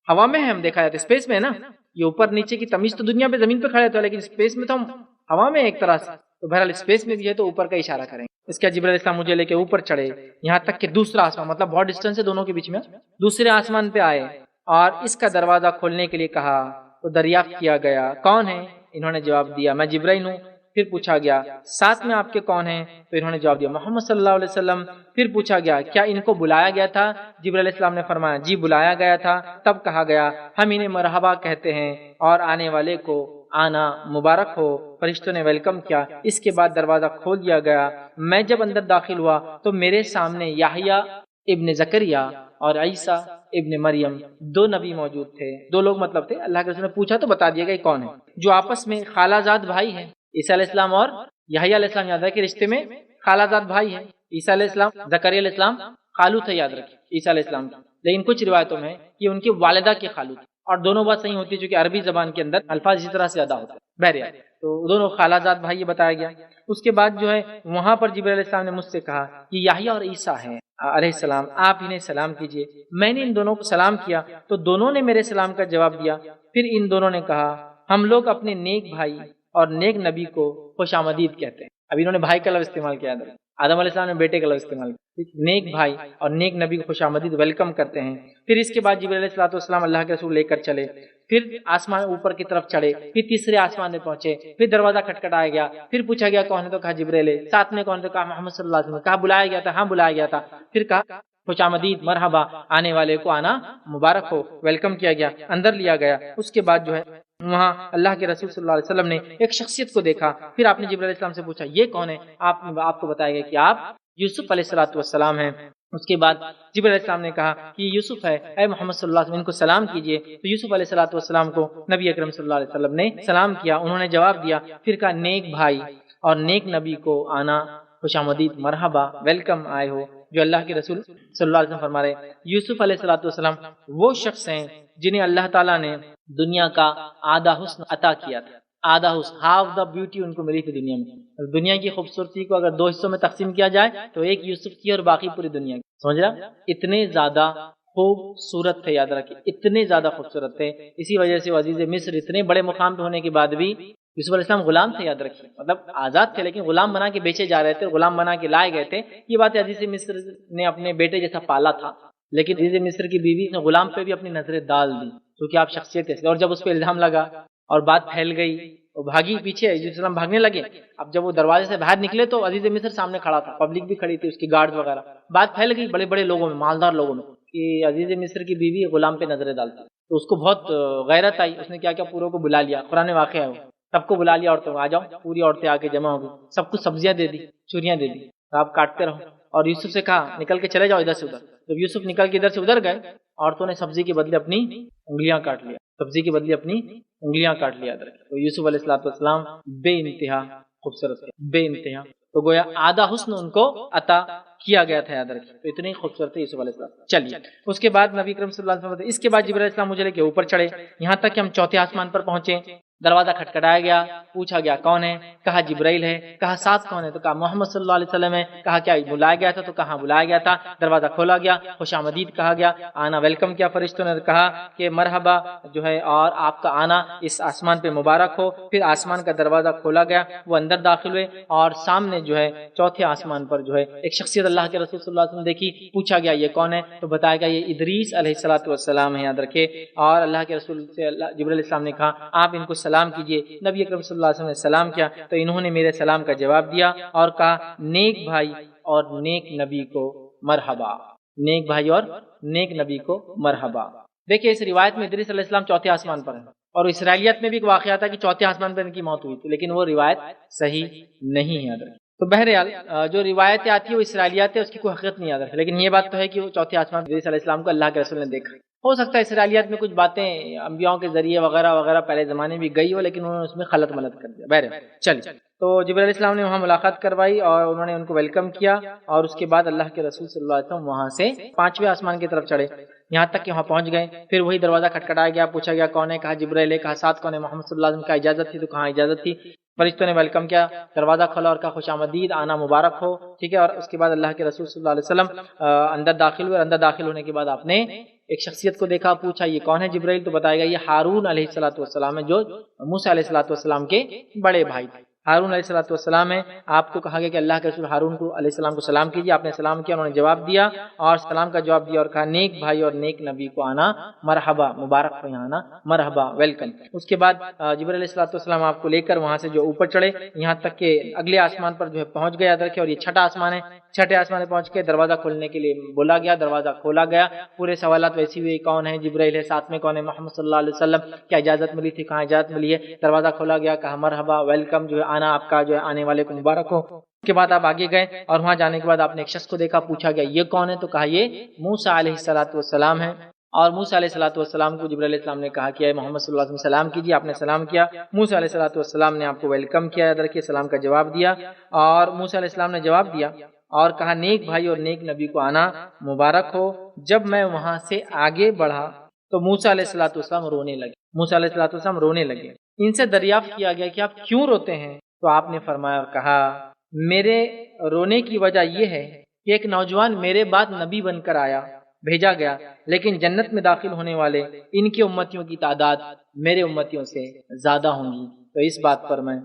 Speaker 1: ہوا میں ہے, ہم دیکھا جاتا ہے اسپیس میں ہے نا. یہ اوپر نیچے کی تمیز تو دنیا پہ زمین پہ کھڑے تھے, لیکن اسپیس میں تو ہم ہوا میں ایک طرح سے. تو بہرحال اسپیس میں بھی ہے تو اوپر کا اشارہ کریں. اس کے جبرائیل علیہ السلام مجھے لے کے اوپر چڑھے, یہاں تک کہ دوسرا آسمان, مطلب بہت ڈسٹینس ہے دونوں کے بیچ میں, دوسرے آسمان پہ آئے اور اس کا دروازہ کھولنے کے لیے کہا. تو دریافت کیا گیا کون ہے, انہوں نے جواب دیا میں جبرائیل ہوں. پھر پوچھا گیا ساتھ میں آپ کے کون ہیں, تو انہوں نے جواب دیا محمد صلی اللہ علیہ وسلم. پھر پوچھا گیا کیا ان کو بلایا گیا تھا, جبرائیل علیہ السلام نے فرمایا جی بلایا گیا تھا. تب کہا گیا ہم انہیں مرحبا کہتے ہیں اور آنے والے کو آنا مبارک ہو. فرشتوں نے ویلکم کیا. اس کے بعد دروازہ کھول دیا گیا. میں جب اندر داخل ہوا تو میرے سامنے یحییٰ ابن زکریا اور عیسیٰ ابن مریم، دو نبی موجود تھے، دو لوگ مطلب تھے، اللہ کے رسول نے پوچھا تو بتا دیا گیا کون ہے، جو آپس میں خالہ زاد بھائی ہیں، عیسیٰ علیہ السلام اور یحییٰ علیہ السلام، یاد ہے کہ رشتے میں خالہ زاد بھائی ہیں، عیسیٰ علیہ السلام، زکریا علیہ السلام خالو تھے، یاد رکھیں عیسیٰ علیہ السلام کی، لیکن کچھ روایتوں میں کہ ان کی والدہ کے خالو تھے، اور دونوں بات صحیح ہوتی ہے چونکہ عربی زبان کے اندر الفاظ اسی طرح سے ادا ہوتے ہیں، بہرحال تو دونوں خالہ زاد بھائی یہ بتایا گیا۔ اس کے بعد جو ہے وہاں پر جبرائیل علیہ السلام نے مجھ سے کہا کہ یحییٰ اور عیسیٰ ہیں علیہ السلام، آپ انہیں سلام کیجئے۔ میں نے ان دونوں کو سلام کیا تو دونوں نے میرے سلام کا جواب دیا، پھر ان دونوں نے کہا ہم لوگ اپنے نیک بھائی اور نیک نبی کو خوش آمدید کہتے ہیں۔ اب انہوں نے بھائی کا لفظ استعمال کیا، آدم علیہ السلام نے بیٹے کا لفظ استعمال کیا، نیک بھائی اور نیک نبی کو خوش آمدید ویلکم کرتے ہیں۔ پھر اس کے بعد جبرائیل علیہ السلام اللہ کے رسول لے کر چلے، پھر آسمان اوپر کی طرف چڑھے، پھر تیسرے آسمان میں پہنچے، پھر دروازہ کھٹکھٹایا گیا، پھر پوچھا گیا کون ہے تو کہا جبرائیل ہے، ساتھ میں کون ہے تو کہا محمد صلی اللہ علیہ وسلم، کہا بلایا گیا تھا، ہاں بلایا گیا تھا، پھر کہا خوش آمدید مرحبا، آنے والے کو آنا مبارک ہو، ویلکم کیا گیا، اندر لیا گیا۔ اس کے بعد جو ہے وہاں اللہ کے رسول صلی اللہ علیہ وسلم نے ایک شخصیت کو دیکھا، پھر آپ نے جبرائیل علیہ السلام سے پوچھا یہ کون ہے، آپ کو بتایا گیا کہ آپ یوسف علیہ السلام ہیں۔ اس کے بعد جبرائیل علیہ السلام نے کہا کہ یوسف ہے، اے محمد صلی اللہ علیہ وسلم ان کو سلام کیجئے، تو یوسف علیہ السلام کو نبی اکرم صلی اللہ علیہ وسلم نے سلام کیا، انہوں نے جواب دیا، پھر کہا نیک بھائی اور نیک نبی کو آنا خوش آمدید مرحبا، ویلکم آئے ہو، جو اللہ کے رسول صلی اللہ علیہ وسلم فرما رہے یوسف علیہ السلام وہ شخص ہیں جنہیں اللہ تعالیٰ نے دنیا کا آدھا حسن عطا کیا تھا، آدھا حسن، ہاف دا بیوٹی ان کو ملی تھی دنیا میں۔ دنیا کی خوبصورتی کو اگر دو حصوں میں تقسیم کیا جائے تو ایک یوسف کی اور باقی پوری دنیا کی، سمجھ رہا؟ اتنے زیادہ خوبصورت تھے، یاد رکھیں اتنے زیادہ خوبصورت تھے، اسی وجہ سے وہ عزیز مصر اتنے بڑے مقام پہ ہونے کے بعد بھی یوسف علیہ السلام غلام تھے، یاد رکھیے، مطلب آزاد تھے لیکن غلام بنا کے بیچے جا رہے تھے، غلام بنا کے لائے گئے تھے۔ یہ بات عزیز مصر نے اپنے بیٹے جیسا پالا تھا، لیکن عزیز مصر کی بیوی نے غلام پہ بھی اپنی نظریں ڈال دی کیونکہ آپ شخصیت ایسے، اور جب اس پہ الزام لگا اور بات پھیل گئی، وہ بھاگی پیچھے، یوسف علیہ السلام بھاگنے لگے، اب جب وہ دروازے سے باہر نکلے تو عزیز مصر سامنے کھڑا تھا، پبلک بھی کھڑی تھی، اس کی گارڈ وغیرہ، بات پھیل گئی بڑے بڑے لوگوں میں، مالدار لوگوں میں، کہ عزیز مصر کی بیوی غلام پہ نظریں ڈالتی، تو اس کو بہت غیرت آئی، اس نے کیا کیا پوروں کو بلا لیا، قرآن واقعہ ہے وہ، سب کو بلا لیا، عورتوں آ جاؤ، پوری عورتیں آ کے جمع ہو گئی، سب کچھ سبزیاں دے دی، چوریاں دے دی، آپ کاٹتے رہو، اور یوسف سے کہا نکل کے چلے جاؤ ادھر سے ادھر، جب یوسف نکل کے ادھر سے ادھر گئے، عورتوں نے سبزی کے بدلے اپنی انگلیاں کاٹ لیا، سبزی کے بدلے اپنی انگلیاں کاٹ لیا، تو یوسف علیہ السلام بے انتہا خوبصورت تھے، بے انتہا، تو گویا آدھا حسن ان کو عطا کیا گیا تھا، یاد رکھیں، تو اتنے خوبصورت تھے یوسف علیہ السلام۔ چلیے اس کے بعد نبی کریم صلی اللہ علیہ وسلم، اس کے بعد جبرائیل علیہ السلام مجھے لے کے اوپر چڑھے، یہاں تک کہ ہم چوتھے آسمان پر پہنچے، دروازہ کھٹکھٹایا گیا، پوچھا گیا کون ہے، کہا جبرائیل ہے، کہا ساتھ کون ہے تو کہا محمد صلی اللہ علیہ وسلم ہے، کہا کیا بلایا گیا تھا تو کہا بلایا گیا تھا، دروازہ کھولا گیا، خوش آمدید کہا گیا، آنا ویلکم کیا، فرشتوں نے کہا کہ مرحبا جو ہے اور آپ کا آنا اس آسمان پہ مبارک ہو، پھر آسمان کا دروازہ کھولا گیا، وہ اندر داخل ہوئے، اور سامنے جو ہے چوتھے آسمان پر جو ہے ایک شخصیت اللہ کے رسول صلی اللہ علیہ وسلم دیکھی، پوچھا گیا یہ کون ہے تو بتایا گیا یہ ادریس علیہ السلام ہے، یاد رکھے، اور اللہ کے رسول سے جبرائیل علیہ السلام نے کہا آپ ان کو سلام کیجئے، نبی اکرم صلی اللہ علیہ وسلم نے سلام کیا تو انہوں نے میرے سلام کا جواب دیا اور کہا نیک بھائی اور نیک نبی کو مرحبا، نیک بھائی اور نیک نبی کو مرحبا۔ دیکھیں اس روایت میں ادریس علیہ السلام چوتھے آسمان پر ہیں، اور اسرائیلیت میں بھی ایک واقعہ تھا کہ چوتھے آسمان پر ان کی موت ہوئی تھی، لیکن وہ روایت صحیح نہیں ہے، یاد رکھیں۔ تو بہرحال جو روایتیں آتی ہیں وہ اسرائیلیات ہے، اس کی کوئی حقیقت نہیں یاد رکھے، لیکن یہ بات تو ہے کہ وہ چوتھے آسمان پر ادریس علیہ السلام کو اللہ کے رسول نے دیکھا۔ ہو سکتا ہے اسرائیلیات میں کچھ باتیں انبیاءوں کے ذریعے وغیرہ وغیرہ پہلے زمانے میں گئی ہو، لیکن انہوں نے اس میں خلط ملط کر دیا۔ بہرحال چلیے، تو جبرائیل علیہ السلام نے وہاں ملاقات کروائی اور انہوں نے ان کو ویلکم کیا، اور اس کے بعد اللہ کے رسول صلی اللہ علیہ وسلم وہاں سے پانچویں آسمان کی طرف چڑھے، یہاں تک کہ وہاں پہنچ گئے، پھر وہی دروازہ کھٹکھٹایا گیا، پوچھا گیا کون ہے، کہا جبرائیل ہے، کہا ساتھ کون ہے، محمد صلی اللہ علیہ وسلم، کا اجازت تھی تو کہاں اجازت تھی، فرشتوں نے ویلکم کیا، دروازہ کھولا اور کہا خوش آمدید، آنا مبارک ہو، ٹھیک ہے، اور اس کے بعد اللہ کے رسول صلی اللہ علیہ وسلم اندر داخل ہوئے، اور اندر داخل ہونے کے بعد آپ نے ایک شخصیت کو دیکھا، پوچھا یہ کون ہے جبرائیل تو بتایا گیا یہ ہارون علیہ السلام ہے، جو موسیٰ علیہ السلام کے بڑے بھائی تھے، ہارون علیہ السلام ہے، آپ کو کہا گیا کہ اللہ کے رسول ہارون کو علیہ السلام کو سلام کیجیے، آپ نے سلام کیا، انہوں نے جواب دیا اور سلام کا جواب دیا اور کہا نیک بھائی اور نیک نبی کو آنا مرحبا، مبارک ہو یہاں آنا، مرحبا، ویلکم۔ اس کے بعد جبرائیل علیہ السلام آپ کو لے کر وہاں سے جو اوپر چڑھے، یہاں تک کہ اگلے آسمان پر جو ہے پہنچ گیا، درکے، اور یہ چھٹا آسمان ہے، چھٹے آسمان میں پہنچ کے دروازہ کھولنے کے لیے بولا گیا، دروازہ کھولا گیا، پورے سوالات ویسی ہوئی، کون ہے جبرائیل ہے، ساتھ میں کون ہے محمد صلی اللہ علیہ وسلم، کیا اجازت ملی تھی، کہاں اجازت ملی ہے، دروازہ کھولا گیا، کہا مرحبا، ویلکم، جو ہے آنا آپ کا جو ہے آنے والے کو مبارک ہو۔ اس کے بعد آپ آگے گئے اور وہاں جانے کے بعد آپ نے ایک شخص کو دیکھا، پوچھا گیا یہ کون ہے تو کہا یہ موسیٰ علیہ السلام ہے، اور موسیٰ علیہ السلام کو جبرائیل علیہ السلام نے کہا کہ اے محمد صلی اللہ علیہ وسلم سلام کیجیے، آپ نے سلام کیا، موسیٰ علیہ السلام نے آپ کو ویلکم کیا، یاد رکھیے سلام کا جواب دیا، اور موسیٰ علیہ السلام نے جواب دیا اور کہا نیک بھائی اور نیک نبی کو آنا مبارک ہو۔ جب میں وہاں سے آگے بڑھا تو موسیٰ علیہ السلام رونے لگے، موسیٰ علیہ السلام رونے لگے۔ ان سے دریافت کیا گیا کہ آپ کیوں روتے ہیں؟ تو آپ نے فرمایا اور کہا میرے رونے کی وجہ یہ ہے کہ ایک نوجوان میرے بعد نبی بن کر آیا، بھیجا گیا، لیکن جنت میں داخل ہونے والے ان کے امتیوں کی تعداد میرے امتیوں سے زیادہ ہوں گی، تو اس بات پر میں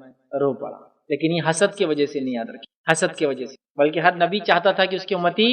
Speaker 1: رو پڑا۔ لیکن یہ حسد کی وجہ سے نہیں، یاد رکھیں، حسد کی وجہ سے، بلکہ ہر نبی چاہتا تھا کہ اس کی امتی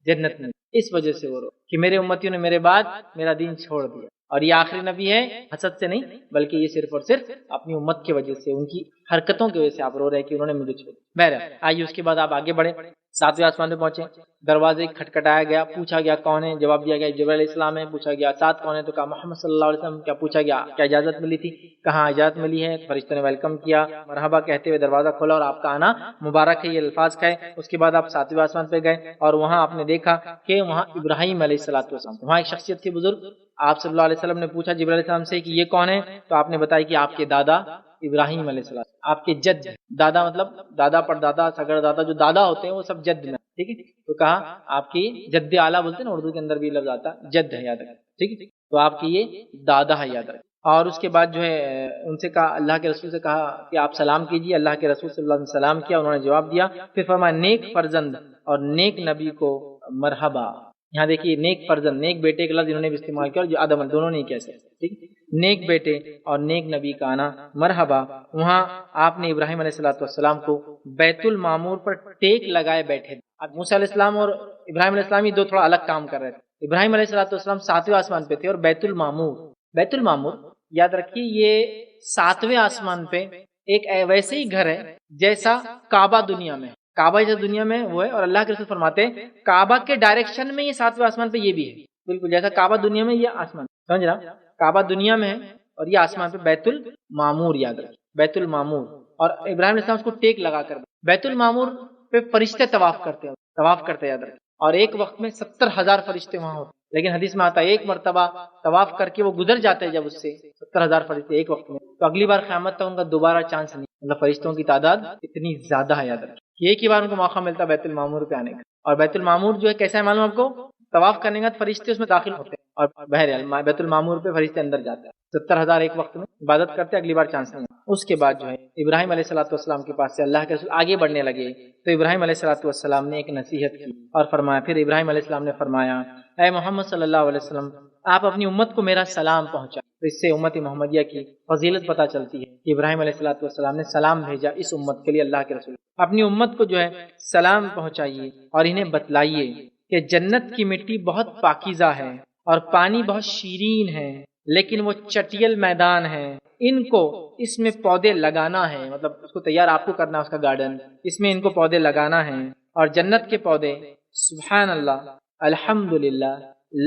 Speaker 1: جنت میں، اس وجہ سے وہ رو کہ میرے امتیوں نے میرے بعد میرا دین چھوڑ دیا، اور یہ آخری نبی ہے، حسد سے نہیں، بلکہ یہ صرف اور صرف اپنی امت کی وجہ سے، ان کی حرکتوں کی وجہ سے آپ رو رہے کہ انہوں نے مجھے چھوڑ دیا۔ بہرحال آئیے اس کے بعد آپ آگے بڑھے، 7ویں آسمان پہ پہنچے، دروازے کھٹکھٹایا گیا، پوچھا گیا کون ہے، جواب دیا گیا جبرائیل علیہ السلام ہے، پوچھا گیا ساتھ کون ہے، تو کہا محمد صلی اللہ علیہ وسلم، کیا پوچھا گیا کیا اجازت ملی تھی، کہاں اجازت ملی ہے، فرشتوں نے ویلکم کیا، مرحبا کہتے ہوئے دروازہ کھولا اور آپ کا آنا مبارک ہے، یہ الفاظ کہے۔ اس کے بعد آپ 7ویں آسمان پہ گئے اور وہاں آپ نے دیکھا کہ وہاں ابراہیم علیہ السلام، وہاں ایک شخصیت تھی بزرگ، آپ صلی اللہ علیہ وسلم نے پوچھا جبرائیل علیہ السلام سے کہ یہ کون ہے، تو آپ نے بتایا کہ آپ کے دادا ابراہیم علیہ السلام، آپ کے جد، دادا مطلب دادا پردادا سگڑ دادا، جو دادا ہوتے ہیں وہ سب جد میں، ٹھیک ہے، تو کہا آپ کی جد اعلیٰ بولتے ہیں نا، اردو کے اندر بھی لفظ آتا ہے جد ہے، یاد رکھیں، ٹھیک ہے، تو آپ کی یہ دادا ہے، یاد رکھیں۔ اور اس کے بعد جو ہے ان سے کہا، اللہ کے رسول سے کہا کہ آپ سلام کیجیے، اللہ کے رسول صلی اللہ علیہ وسلم سلام کیا، انہوں نے جواب دیا، پھر فرمایا نیک فرزند اور نیک نبی کو مرحبا۔ یہاں دیکھیے نیک فرزند، نیک بیٹے کا لفظ انہوں نے بھی استعمال کیا، اور جو آدم دونوں نہیں کہہ سکتے، ٹھیک، نیک بیٹے اور نیک نبی کا آنا مرحبا۔ وہاں آپ نے ابراہیم علیہ السلام کو بیت المعمور پر ٹیک لگائے بیٹھے۔ اب موسیٰ علیہ السلام اور ابراہیم علیہ السلام یہ دو تھوڑا الگ کام کر رہے تھے۔ ابراہیم علیہ السلام 7ویں آسمان پہ تھے، اور بیت المعمور یاد رکھیے یہ 7ویں آسمان پہ ایک ویسے ہی گھر ہے جیسا کعبہ دنیا میں، کعبہ جیسا دنیا میں وہ ہے، اور اللہ کے رسول فرماتے ہیں کعبہ کے ڈائریکشن میں یہ 7ویں آسمان پہ یہ بھی ہے، بالکل جیسا کعبہ دنیا میں یہ آسمان، سمجھ رہا، کعبہ دنیا میں ہے اور یہ آسمان پہ بیت المعمور، یاد رکھیں بیت المعمور، اور ابراہیم علیہ السلام اس کو ٹیک لگا کر بیت المعمور پہ فرشتے طواف کرتے یاد رکھیں، اور ایک وقت میں 70,000 فرشتے وہاں ہوتے، لیکن حدیث میں آتا ہے ایک مرتبہ طواف کر کے وہ گزر جاتے ہیں، جب اس سے 70,000 فرشتے ایک وقت میں، تو اگلی بار قیامت تک ان کا دوبارہ چانس نہیں، مطلب فرشتوں کی تعداد اتنی زیادہ ہے، یاد رکھیں ایک ہی بار ان کو موقع ملتا ہے بیت المعمور پہ آنے کا۔ اور بیت المعمور جو ہے کیسا ہے معلوم آپ کو، طواف کرنے کے بعد فرشتے اس میں داخل ہوتے ہیں، اور بہرحال بیت المعمور پہ فرشتے اندر جاتے ہیں، 70,000 ایک وقت میں عبادت کرتے، اگلی بار چانس نہیں۔ اس کے بعد جو ہے ابراہیم علیہ السلام کے پاس سے اللہ کے رسول آگے بڑھنے لگے، تو ابراہیم علیہ السلام نے ایک نصیحت کی اور فرمایا، پھر ابراہیم علیہ السلام نے فرمایا اے محمد صلی اللہ علیہ وسلم، آپ اپنی امت کو میرا سلام پہنچائیں۔ تو اس سے امت محمدیہ کی فضیلت پتہ چلتی ہے کہ ابراہیم علیہ السلام نے سلام بھیجا اس امت کے لیے، اللہ کے رسول اپنی امت کو جو ہے سلام پہنچائیے اور انہیں بتلائیے کہ جنت کی مٹی بہت پاکیزہ ہے اور پانی بہت شیرین ہے، لیکن وہ چٹیل میدان ہے، ان کو اس میں پودے لگانا ہے، مطلب اس کو تیار آپ کو کرنا ہے، اس کا گارڈن، اس میں ان کو پودے لگانا ہے، اور جنت کے پودے سبحان اللہ، الحمدللہ،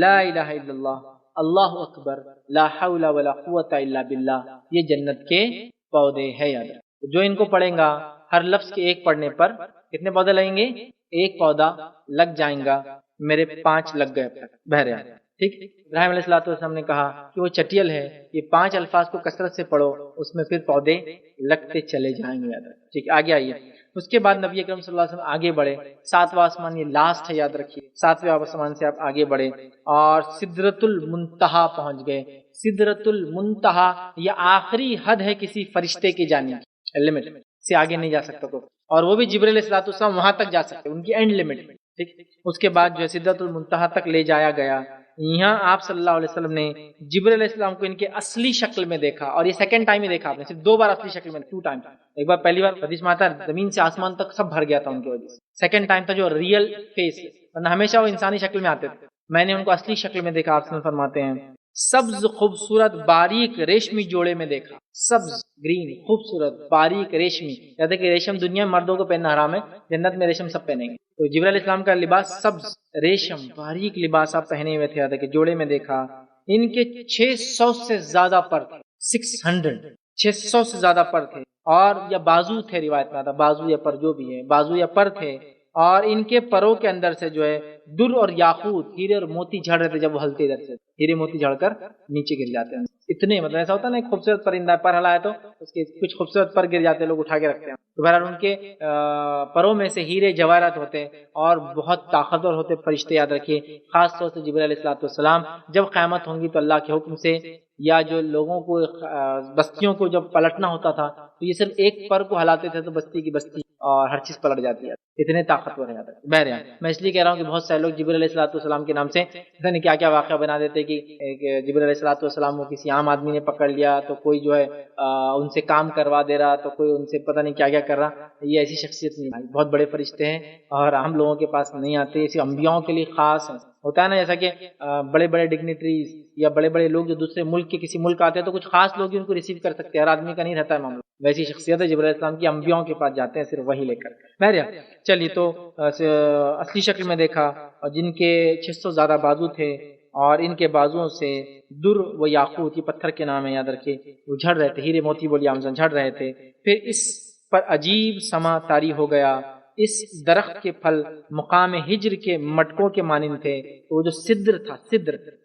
Speaker 1: لا الہ الا اللہ، اللہ اکبر، لا حول ولا قوت الا باللہ، یہ جنت کے پودے ہے، یاد رکھیں۔ جو ان کو پڑھیں گا ہر لفظ کے ایک پڑھنے پر کتنے پودے لگیں گے، ایک پودا لگ جائیں گا، میرے 5 لگ گئے اب تک، بہرحال ٹھیک۔ ابراہیم علیہ السلام نے کہا کہ وہ چٹیل ہے، یہ 5 الفاظ کو کثرت سے پڑھو، اس میں پھر پودے لگتے چلے جائیں گے، یاد رکھیں، ٹھیک۔ آگے آئیے، اس کے بعد نبی اکرم صلی اللہ علیہ وسلم آگے بڑھے، 7واں آسمان یہ لاسٹ ہے، یاد رکھیے، 7ویں آسمان سے آپ آگے بڑھے اور سدرۃ المنتہا پہنچ گئے۔ سدرۃ المنتہا یہ آخری حد ہے کسی فرشتے کی جانب، لمٹ سے آگے نہیں جا سکتا کوئی، اور وہ بھی جبرائیل علیہ السلام وہاں تک جا سکتے، ان کی اینڈ لمٹ، ٹھیک۔ اس کے بعد جو ہے سدرۃ المنتہا تک لے جایا گیا۔ یہاں آپ صلی اللہ علیہ وسلم نے جبرائیل علیہ السلام کو ان کے اصلی شکل میں دیکھا، اور یہ سیکنڈ ٹائم ہی دیکھا آپ نے، صرف 2 بار اصلی شکل میں، 2 ٹائم، ایک بار پہلی بار حدیث میں آتا ہے زمین سے آسمان تک سب بھر گیا تھا ان کی وجہ سے، سیکنڈ ٹائم تھا جو ریئل فیس، ورنہ ہمیشہ وہ انسانی شکل میں آتے تھے، میں نے ان کو اصلی شکل میں دیکھا، آپ فرماتے ہیں سبز خوبصورت باریک ریشمی جوڑے میں دیکھا، سبز گرین خوبصورت باریک ریشمی، یاد ہے کہ ریشم دنیا میں مردوں کو پہننا حرام ہے، جنت میں ریشم سب پہنیں گے، تو جبرائیل علیہ السلام کا لباس سبز ریشم باریک لباس آپ پہنے ہوئے تھے، یاد ہے کہ جوڑے میں دیکھا۔ ان کے 600 سے زیادہ پر تھے، 600 سے زیادہ پر تھے، اور یا بازو تھے، روایت میں آتا بازو یا پر، جو بھی ہے بازو یا پر تھے، اور ان کے پروں کے اندر سے جو ہے در اور یاقوت، ہیرے اور موتی جھڑ رہے تھے جب وہ ہلتے ادھر سے، ہیرے موتی جھڑ کر نیچے گر جاتے ہیں. اتنے مطلب ایسا ہوتا ہے نا ایک خوبصورت پرندہ پر ہلایا تو اس کے کچھ خوبصورت پر گر جاتے ہیں، لوگ اٹھا کے رکھتے ہیں. تو بہرحال ان کے پروں میں سے ہیرے جواہرات ہوتے ہیں اور بہت طاقتور ہوتے فرشتے. یاد رکھیے خاص طور سے جبرائیل علیہ السلام جب قیامت ہوں گی تو اللہ کے حکم سے یا جو لوگوں کو بستیوں کو جب پلٹنا ہوتا تھا تو یہ صرف ایک پر کو ہلاتے تھے تو بستی کی بستی اور ہر چیز پلٹ جاتی ہے. اتنے طاقتور ہے. بہرحال میں اس لیے کہہ رہا ہوں کہ بہت سارے لوگ جبرائیل علیہ السلام کے نام سے پتہ نہیں کیا کیا واقعہ بنا دیتے کہ جبرائیل علیہ السلام کو کسی عام آدمی نے پکڑ لیا تو کوئی جو ہے ان سے کام کروا دے رہا تو کوئی ان سے پتہ نہیں کیا کیا کر رہا. یہ ایسی شخصیت نہیں ہے، بہت بڑے فرشتے ہیں اور عام لوگوں کے پاس نہیں آتے. ایسے انبیاؤں کے لیے خاص ہے. ہوتا ہے نا جیسا کہ بڑے بڑے ڈگنیٹریز یا بڑے بڑے لوگ جو دوسرے ملک کے کسی ملک آتے ہیں تو کچھ خاص لوگ ہی ان کو ریسیو کر سکتے ہیں، ہر آدمی کا نہیں رہتا ہے معاملہ. ویسی شخصیت ہے جبرائیل السلام کی، انبیاؤں کے پاس جاتے ہیں صرف وہی لے کر. بہرحال چلیے تو اصلی شکل میں دیکھا اور جن کے 600 زیادہ بازو تھے اور ان کے بازوؤں سے در و یاقوت، یہ پتھر کے نام ہے یاد رکھیے، وہ جھڑ رہے تھے، ہیرے موتی بولیے ہم جھڑ رہے تھے. پھر اس پر عجیب سما طاری ہو گیا. اس درخت کے پھل مقام ہجر کے مٹکوں کے مانند تھے. تو وہ جو سدر تھا،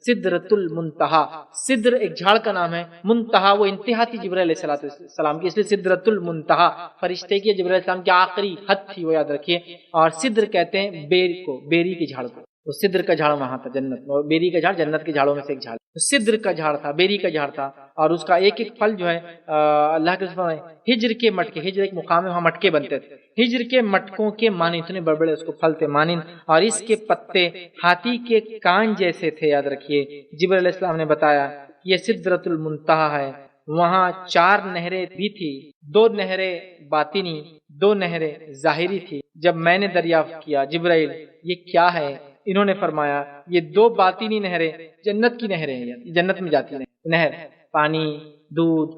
Speaker 1: سدرۃ المنتہا، سدر ایک جھاڑ کا نام ہے، منتہا وہ انتہا تھی جبرائیل علیہ السلام کی، اس لیے سدرۃ المنتہا فرشتے کی جبرائیل السلام کی آخری حد تھی وہ یاد رکھیے. اور سدر کہتے ہیں بیر کو، بیری کے جھاڑ کو. وہ سدر کا جھاڑ وہاں تھا جنت میں، بیری کا جھاڑ جنت کے جھاڑوں میں سے ایک جھاڑ. سدر کا جھاڑ تھا، بیری کا جھاڑ تھا اور اس کا ایک ایک پھل جو ہے اللہ کے رسول ہجر کے مٹکے، ہجر ایک مقام ہے وہاں مٹکے بنتے تھے، ہجر کے مٹکوں کے مانند، اتنے بڑے بڑے اس کو پھل تھے مانند. اور اس کے پتے ہاتھی کے کان جیسے تھے. یاد رکھیے جبرائیل علیہ السلام نے بتایا یہ سدرۃ المنتہا ہے. وہاں 4 نہریں بھی تھی، 2 نہریں باطنی، 2 نہریں ظاہری تھی. جب میں نے دریافت کیا جبرائیل یہ کیا ہے، انہوں نے فرمایا یہ 2 باطنی نہریں جنت کی نہریں ہیں، جنت میں جاتی ہیں نہر، پانی، دودھ،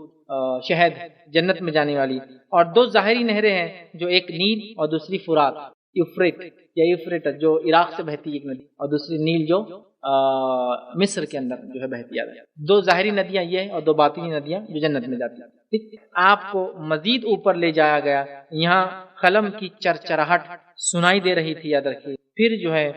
Speaker 1: شہد، جنت میں جانے والی. اور 2 ظاہری نہریں ہیں جو ایک نیل اور دوسری فرات، یوفریٹ یا یوفریٹ جو عراق سے بہتی ایک ندی، اور دوسری نیل جو مصر کے اندر جو ہے بہتی ہے. 2 ظاہری ندیاں یہ ہیں اور 2 باطنی ندیاں جو جنت میں جاتی ہیں. آپ کو مزید اوپر لے جایا گیا، یہاں قلم کی چرچراہٹ سنائی دے رہی تھی. یاد رکھیے پھر جو ہے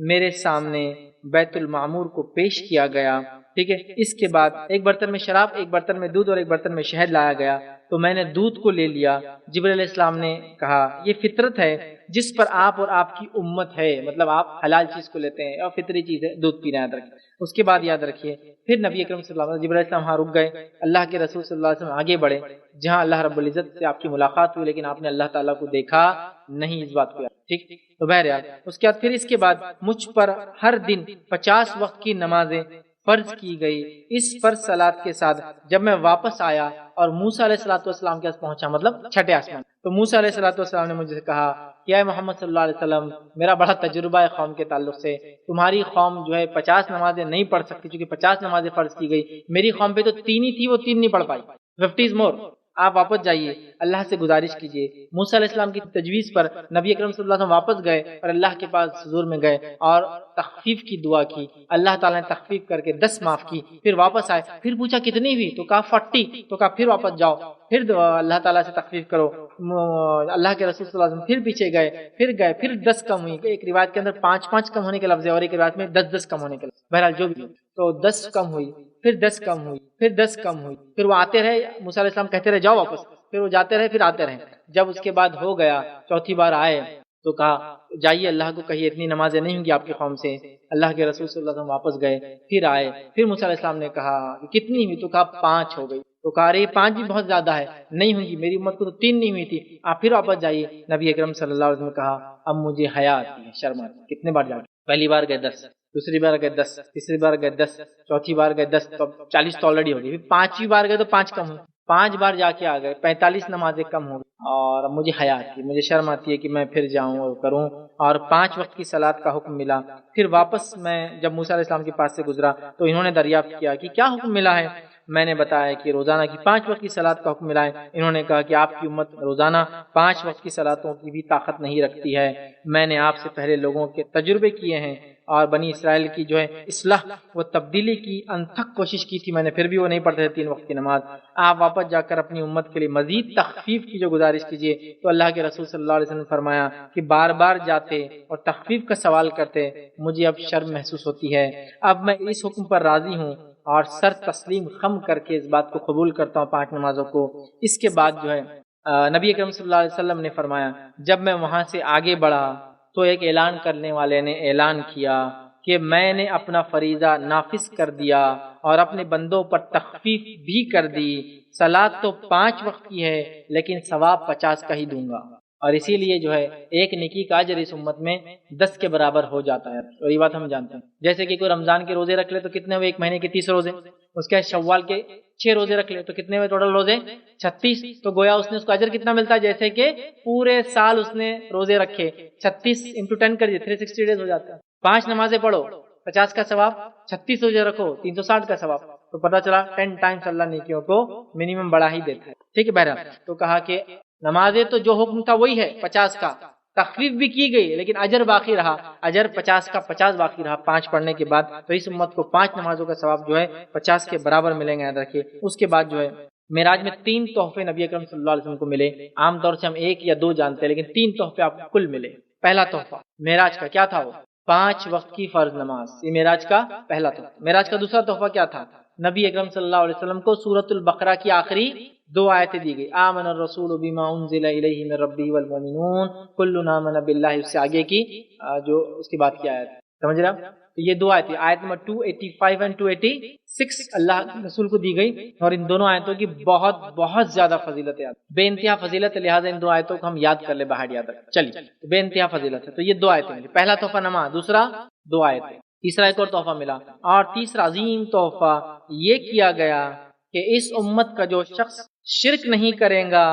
Speaker 1: میرے سامنے بیت المعمور کو پیش کیا گیا. ٹھیک ہے، اس کے بعد ایک برتن میں شراب، ایک برتن میں دودھ اور ایک برتن میں شہد لایا گیا. تو میں نے دودھ کو لے لیا. جبرائیل علیہ السلام نے کہا یہ فطرت ہے جس پر آپ اور آپ کی امت ہے، مطلب آپ حلال چیز کو لیتے ہیں اور فطری چیز ہے دودھ پینا. یاد رکھیے. اس کے بعد یاد رکھیے پھر نبی اکرم صلی اللہ علیہ وسلم جبرائیل علیہ السلام وہاں رک گئے. اللہ کے رسول صلی اللہ علیہ وسلم آگے بڑھے جہاں اللہ رب العزت سے آپ کی ملاقات ہوئی، لیکن آپ نے اللہ تعالیٰ کو دیکھا نہیں، اس بات کو یاد. ٹھیک. تو بہرحال اس کے بعد پھر اس کے بعد مجھ پر ہر دن 50 وقت کی نمازیں فرض کی گئی. اس فرض صلات کے ساتھ جب میں واپس آیا اور موسیٰ علیہ السلام کے پاس پہنچا، مطلب چھٹے آسمان، تو موسیٰ علیہ السلام نے مجھے کہا کہ اے محمد صلی اللہ علیہ وسلم میرا بڑا تجربہ ہے قوم کے تعلق سے، تمہاری قوم جو ہے 50 نمازیں نہیں پڑھ سکتی چونکہ 50 نمازیں فرض کی گئی. میری قوم پہ تو 3 ہی تھی، وہ 3 نہیں پڑھ پائی. 50 more. آپ واپس جائیے، اللہ سے گزارش کیجیے. موسیٰ علیہ السلام کی تجویز پر نبی اکرم صلی اللہ علیہ وسلم واپس گئے اور اللہ کے پاس حضور میں گئے اور تخفیف کی دعا کی. اللہ تعالیٰ نے تخفیف کر کے 10 معاف کی. پھر واپس آئے، پھر پوچھا کتنی ہوئی، تو کہا 40. تو کہا پھر واپس جاؤ، پھر اللہ تعالیٰ سے تخفیف کرو. اللہ کے رسول صلی اللہ علیہ وسلم پھر پیچھے گئے، پھر 10 کم ہوئی. ایک روایت کے اندر 5 کم ہونے کے لفظ ہے اور ایک روایت میں 10 کم ہونے کے لفظ. بہرحال جو بھی، تو 10 کم ہوئی، پھر 10 کم ہوئی، پھر 10 کم ہوئی. پھر وہ آتے رہے، موسیٰ علیہ السلام کہتے رہے جاؤ واپس، پھر وہ جاتے رہے، پھر آتے رہے. جب اس کے بعد ہو گیا، چوتھی بار آئے تو کہا جائیے اللہ کو کہیے اتنی نمازیں نہیں ہوں گی آپ کی قوم سے. اللہ کے رسول صلی اللہ علیہ وسلم واپس گئے، پھر آئے، پھر موسیٰ علیہ السلام نے کہا کہ کتنی ہوئی، تو کہا 5 ہو گئی. تو کہا رہے 5 بھی بہت زیادہ ہے، نہیں ہوں گی، میری امت کو تو 3 نہیں ہوئی تھی. آپ پھر واپس جائیے. نبی اکرم صلی اللہ علیہ وسلم نے کہا اب مجھے حیا آتی ہے، شرم آتی ہے. کتنے بار جا کے پہلی بار گئے 10، دوسری بار گئے 10، تیسری بار گئے 10، چوتھی بار گئے 10، تو 40 تو آلریڈی ہو گئی. پھر 5ویں بار گئے تو 5 کم ہوئی، 5 بار جا کے آ گئے، 45 نمازیں کم ہو گئی. اور مجھے حیا آتی ہے، مجھے شرم آتی ہے کہ میں پھر جاؤں اور کروں. اور 5 وقت کی صلات کا حکم ملا. پھر واپس میں جب موسیٰ علیہ السلام کے پاس سے گزرا تو انہوں نے دریافت کیا کہ کیا حکم ملا ہے. میں نے بتایا کہ روزانہ کی 5 وقت کی صلات کا حکم ملا ہے. انہوں نے کہا کہ آپ کی امت روزانہ 5 وقت کی صلاتوں کی بھی طاقت نہیں رکھتی ہے. میں نے آپ سے پہلے لوگوں کے تجربے کیے ہیں اور بنی اسرائیل کی جو ہے اصلاح و تبدیلی کی انتھک کوشش کی تھی میں نے، پھر بھی وہ نہیں پڑھتے تھے 3 وقت کی نماز. آپ واپس جا کر اپنی امت کے لیے مزید تخفیف کی جو گزارش کیجیے. تو اللہ کے رسول صلی اللہ علیہ وسلم نے فرمایا کہ بار بار جاتے اور تخفیف کا سوال کرتے، مجھے اب شرم محسوس ہوتی ہے، اب میں اس حکم پر راضی ہوں اور سر تسلیم خم کر کے اس بات کو قبول کرتا ہوں 5 نمازوں کو. اس کے بعد جو ہے نبی اکرم صلی اللہ علیہ وسلم نے فرمایا جب میں وہاں سے آگے بڑھا تو ایک اعلان کرنے والے نے اعلان کیا کہ میں نے اپنا فریضہ نافذ کر دیا اور اپنے بندوں پر تخفیف بھی کر دی. صلاۃ تو 5 وقت کی ہے لیکن ثواب 50 کا ہی دوں گا. اور اسی لیے جو ہے ایک نیکی کا اجر اس امت میں 10 کے برابر ہو جاتا ہے. اور یہ بات ہم جانتے ہیں. جیسے کہ کوئی رمضان کے روزے رکھ لے تو کتنے ہوئے؟ 1 مہینے کے 30 روزے. اس کے شوال کے 6 روزے رکھ لے تو کتنے ہوئے ٹوٹل روزے؟ 36. تو گویا اس نے اس کو اجر کتنا ملتا ہے؟ جیسے کہ پورے سال اس نے روزے رکھے. 36 × 10 کر دیے 360 ڈیز ہو جاتا ہے. 5 نمازیں پڑھو 50 کا ثواب، 36 روزے رکھو 360 کا ثواب. تو پتہ چلا 10 ٹائمز اللہ نیکیوں کو منیمم بڑھا ہی دیتا ہے. ٹھیک ہے بہرحال. تو کہا کہ نمازیں تو جو حکم تھا وہی ہے 50 کا، تخفیف بھی کی گئی لیکن اجر باقی رہا. اجر 50 کا 50 باقی رہا 5 پڑھنے کے بعد. تو اس امت کو 5 نمازوں کا ثواب جو ہے 50 کے برابر ملیں گے. یاد رکھیے. اس کے بعد جو ہے معراج میں 3 تحفے نبی اکرم صلی اللہ علیہ وسلم کو ملے. عام طور سے ہم 1 یا 2 جانتے ہیں لیکن 3 تحفے آپ کو کل ملے. پہلا تحفہ معراج کا کیا تھا؟ وہ 5 وقت کی فرض نماز. یہ معراج کا پہلا تحفہ. معراج کا دوسرا تحفہ کیا تھا؟ نبی اکرم صلی اللہ علیہ وسلم کو سورۃ البقرہ کی آخری 2 آیتیں دی گئی. آمن الرسول بما انزل الیہ من ربہ والمؤمنون کل آمن باللہ. اس سے آگے کی جو اس کی بات کی آیت سمجھ رہے آپ؟ تو یہ 2 آیتیں، آیت نمبر 285 اور 286 اللہ کے رسول کو دی گئی. اور ان دونوں آیتوں کی بہت بہت زیادہ فضیلت ہے، بے انتہا فضیلت ہے. لہٰذا ان 2 آیتوں کو ہم یاد کر لیں، باہر یاد رکھ. چلیے بے انتہا فضیلت ہے. تو یہ 2 آیتیں ملی. پہلا تحفہ نماز، دوسرا 2 آیتیں. تیسرا ایک اور تحفہ ملا. اور تیسرا عظیم تحفہ یہ کیا گیا کہ اس امت کا جو شخص شرک نہیں کرے گا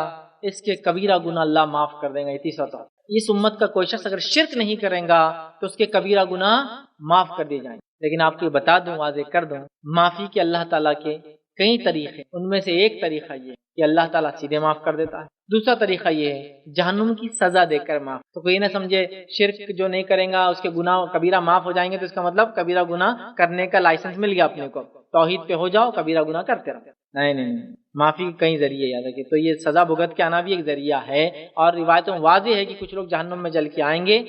Speaker 1: اس کے کبیرہ گناہ اللہ معاف کر دیں گا. یہ تیسرا تحفہ. اس امت کا کوئی شخص اگر شرک نہیں کرے گا تو اس کے کبیرہ گناہ معاف کر دیے جائیں. لیکن آپ کو بتا دوں، واضح کر دوں، معافی کے اللہ تعالیٰ کے کئی طریقے. ان میں سے ایک طریقہ یہ کہ اللہ تعالیٰ سیدھے معاف کر دیتا ہے. دوسرا طریقہ یہ ہے جہنم کی سزا دے کر معاف. تو کوئی نہ سمجھے شرک جو نہیں کرے گا اس کے گناہ کبیرہ معاف ہو جائیں گے تو اس کا مطلب کبیرہ گناہ کرنے کا لائسنس مل گیا اپنے کو، توحید پہ ہو جاؤ کبیرہ گناہ کرتے رہو. نہیں، معافی کے کئی ذریعے یاد رکھیے. تو یہ سزا بھگت کے آنا بھی ایک ذریعہ ہے. اور روایتوں واضح ہے کہ کچھ لوگ جہنم میں جل کے آئیں گے.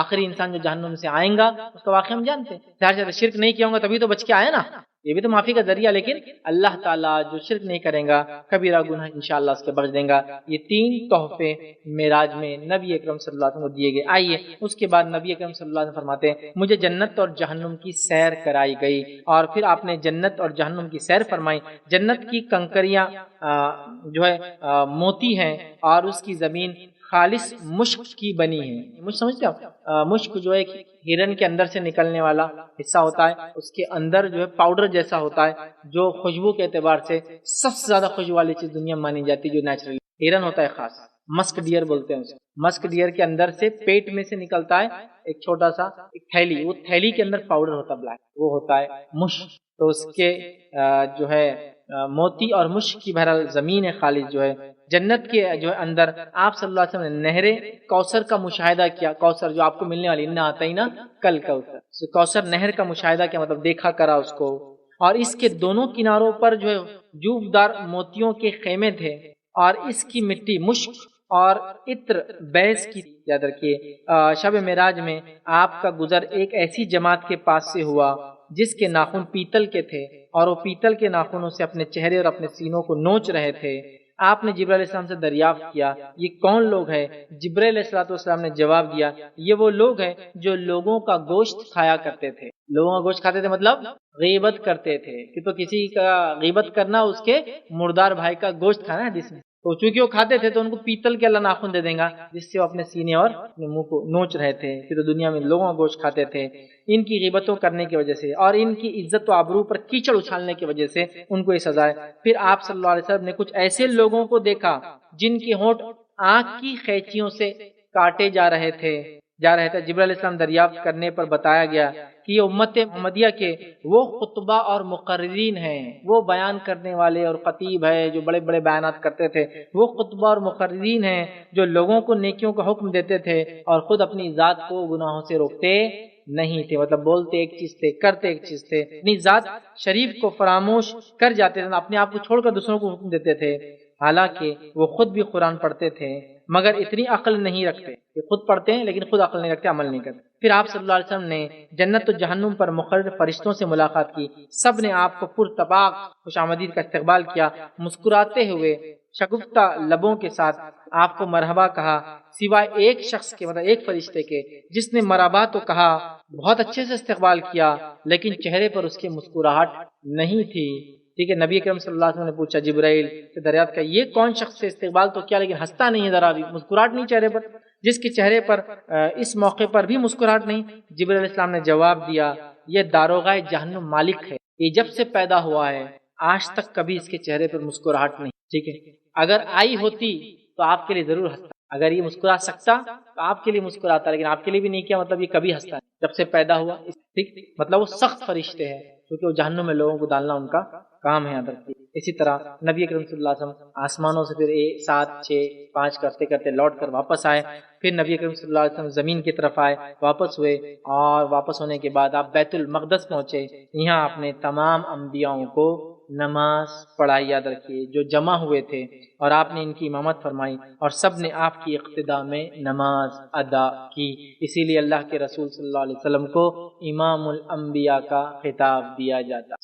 Speaker 1: آخری انسان جو جہنم سے آئیں گا اس کا واقعہ ہم جانتے ہیں. ظاہر سے شرک نہیں کیا ہوں گا تبھی تو بچ کے آئے نا، یہ بھی تو معافی کا ذریعہ. لیکن اللہ تعالیٰ جو شرک نہیں کرے گا کبیرہ گناہ انشاءاللہ اس کے بخش دیں گا. یہ 3 تحفے معراج میں نبی اکرم صلی اللہ علیہ وسلم کو دیے گئے. آئیے اس کے بعد نبی اکرم صلی اللہ علیہ وسلم فرماتے ہیں مجھے جنت اور جہنم کی سیر کرائی گئی. اور پھر آپ نے جنت اور جہنم کی سیر فرمائی. جنت کی کنکریاں جو ہے موتی ہیں اور اس کی زمین خالص مشک کی بنی ہے. مشک سمجھتے آپ؟ مشک جو ایک ہرن کے اندر سے نکلنے والا حصہ ہوتا ہے، اس کے اندر جو ہے پاؤڈر جیسا ہوتا ہے جو خوشبو کے اعتبار سے سب سے زیادہ خوشبو والی چیز دنیا میں مانی جاتی ہے جو نیچرل ہرن ہوتا ہے. خاص مسک ڈیئر بولتے ہیں اسے. مسک ڈیئر کے اندر سے پیٹ میں سے نکلتا ہے ایک چھوٹا سا ایک تھیلی، وہ تھیلی کے اندر پاؤڈر ہوتا ہے بلیک، وہ ہوتا ہے مشک. تو اس کے جو ہے موتی اور مشک کی بہرحال زمین ہے خالص جو ہے. جنت کے جو ہے اندر آپ صلی اللہ علیہ وسلم نے نہر کوثر کا مشاہدہ کیا. کوثر جو آپ کو ملنے والی انا اعطینا کل کوثر، کوثر نہر کا مشاہدہ کیا، مطلب دیکھا کرا اس کو. اور اس کے دونوں کناروں پر جو ہے جوبدار موتیوں کے خیمے تھے اور اس کی مٹی مشک اور عطر بیس کی. یاد رکھیے شب معراج میں آپ کا گزر ایک ایسی جماعت کے پاس سے ہوا جس کے ناخن پیتل کے تھے اور وہ پیتل کے ناخنوں سے اپنے چہرے اور اپنے سینوں کو نوچ رہے تھے. آپ نے جبرائیل علیہ السلام سے دریافت کیا یہ کون لوگ ہیں؟ جبرائیل علیہ السلام نے جواب دیا یہ وہ لوگ ہیں جو لوگوں کا گوشت کھایا کرتے تھے. لوگوں کا گوشت کھاتے تھے مطلب غیبت کرتے تھے. کہ تو کسی کا غیبت کرنا اس کے مردار بھائی کا گوشت کھانا ہے جس میں. تو چونکہ وہ کھاتے تھے تو ان کو پیتل کے اللہ ناخن دے دیں گا جس سے وہ اپنے سینے اور اپنے منہ کو نوچ رہے تھے. کہ تو دنیا میں لوگوں کا گوشت کھاتے تھے. ان کی غیبتوں کرنے کی وجہ سے اور ان کی عزت و آبرو پر کیچڑ اچھالنے کی وجہ سے ان کو یہ سزا ہے. پھر آپ صلی اللہ علیہ وسلم نے کچھ ایسے لوگوں کو دیکھا جن کے ہونٹ آنکھ کی قینچیوں سے کاٹے جا رہے تھے. جبرائیل علیہ السلام دریافت کرنے پر بتایا گیا کہ یہ امت محمدیہ کے وہ خطبہ اور مقررین ہیں، وہ بیان کرنے والے اور خطیب ہے جو بڑے بڑے بیانات کرتے تھے. وہ خطبہ اور مقررین ہیں جو لوگوں کو نیکیوں کا حکم دیتے تھے اور خود اپنی ذات کو گناہوں سے روکتے نہیں تھے، مطلب بولتے ایک چیز تھے، کرتے ایک چیز تھے، اپنی ذات شریف کو فراموش کر جاتے تھے، اپنے آپ کو چھوڑ کر دوسروں کو حکم دیتے تھے، حالانکہ وہ خود بھی قرآن پڑھتے تھے مگر اتنی عقل نہیں رکھتے، کہ خود پڑھتے ہیں لیکن خود عقل نہیں رکھتے، عمل نہیں کرتے۔ پھر آپ صلی اللہ علیہ وسلم نے جنت و جہنم پر مقرر فرشتوں سے ملاقات کی، سب نے آپ کو پرتپاک خوش آمدید کا استقبال کیا، مسکراتے ہوئے شگفتہ لبوں کے ساتھ آپ کو مرحبا کہا، سوائے ایک شخص کے، مطلب ایک فرشتے کے، جس نے مرحبا تو کہا، بہت اچھے سے استقبال کیا، لیکن چہرے پر اس کے مسکراہٹ نہیں تھی۔ ٹھیک ہے، نبی اکرم صلی اللہ علیہ وسلم نے پوچھا جبرائیل سے دریافت کیا، یہ کون شخص سے استقبال تو کیا لیکن ہنستا نہیں ہے، ذرا بھی مسکراہٹ نہیں چہرے پر، جس کے چہرے پر اس موقع پر بھی مسکراہٹ نہیں؟ جبرائیل علیہ السلام نے جواب دیا، یہ داروغہ جہنم مالک ہے، یہ جب سے پیدا ہوا ہے آج تک کبھی اس کے چہرے پر مسکراہٹ نہیں۔ ٹھیک ہے، اگر آئی ہوتی تو آپ کے لیے ضرور ہنستا، اگر یہ مسکرا سکتا تو آپ کے لیے مسکراتا، لیکن آپ کے لیے بھی نہیں کیا، مطلب یہ کبھی ہنستا نہیں جب سے پیدا ہوا۔ ٹھیک، مطلب وہ سخت فرشتے ہیں کیونکہ وہ جہنم میں لوگوں کو ڈالنا ان کا کام ہے، یاد رکھیے۔ اسی طرح نبی اکرم صلی اللہ علیہ وسلم آسمانوں سے پھر 7 6 5 کرتے کرتے لوٹ کر واپس آئے، پھر نبی اکرم صلی اللہ علیہ وسلم زمین کی طرف آئے، واپس ہوئے، اور واپس ہونے کے بعد آپ بیت المقدس پہنچے، یہاں آپ نے تمام انبیاءوں کو نماز پڑھائی، یاد رکھیے، جو جمع ہوئے تھے، اور آپ نے ان کی امامت فرمائی، اور سب نے آپ کی اقتداء میں نماز ادا کی۔ اسی لیے اللہ کے رسول صلی اللہ علیہ وسلم کو امام الانبیاء کا خطاب دیا جاتا۔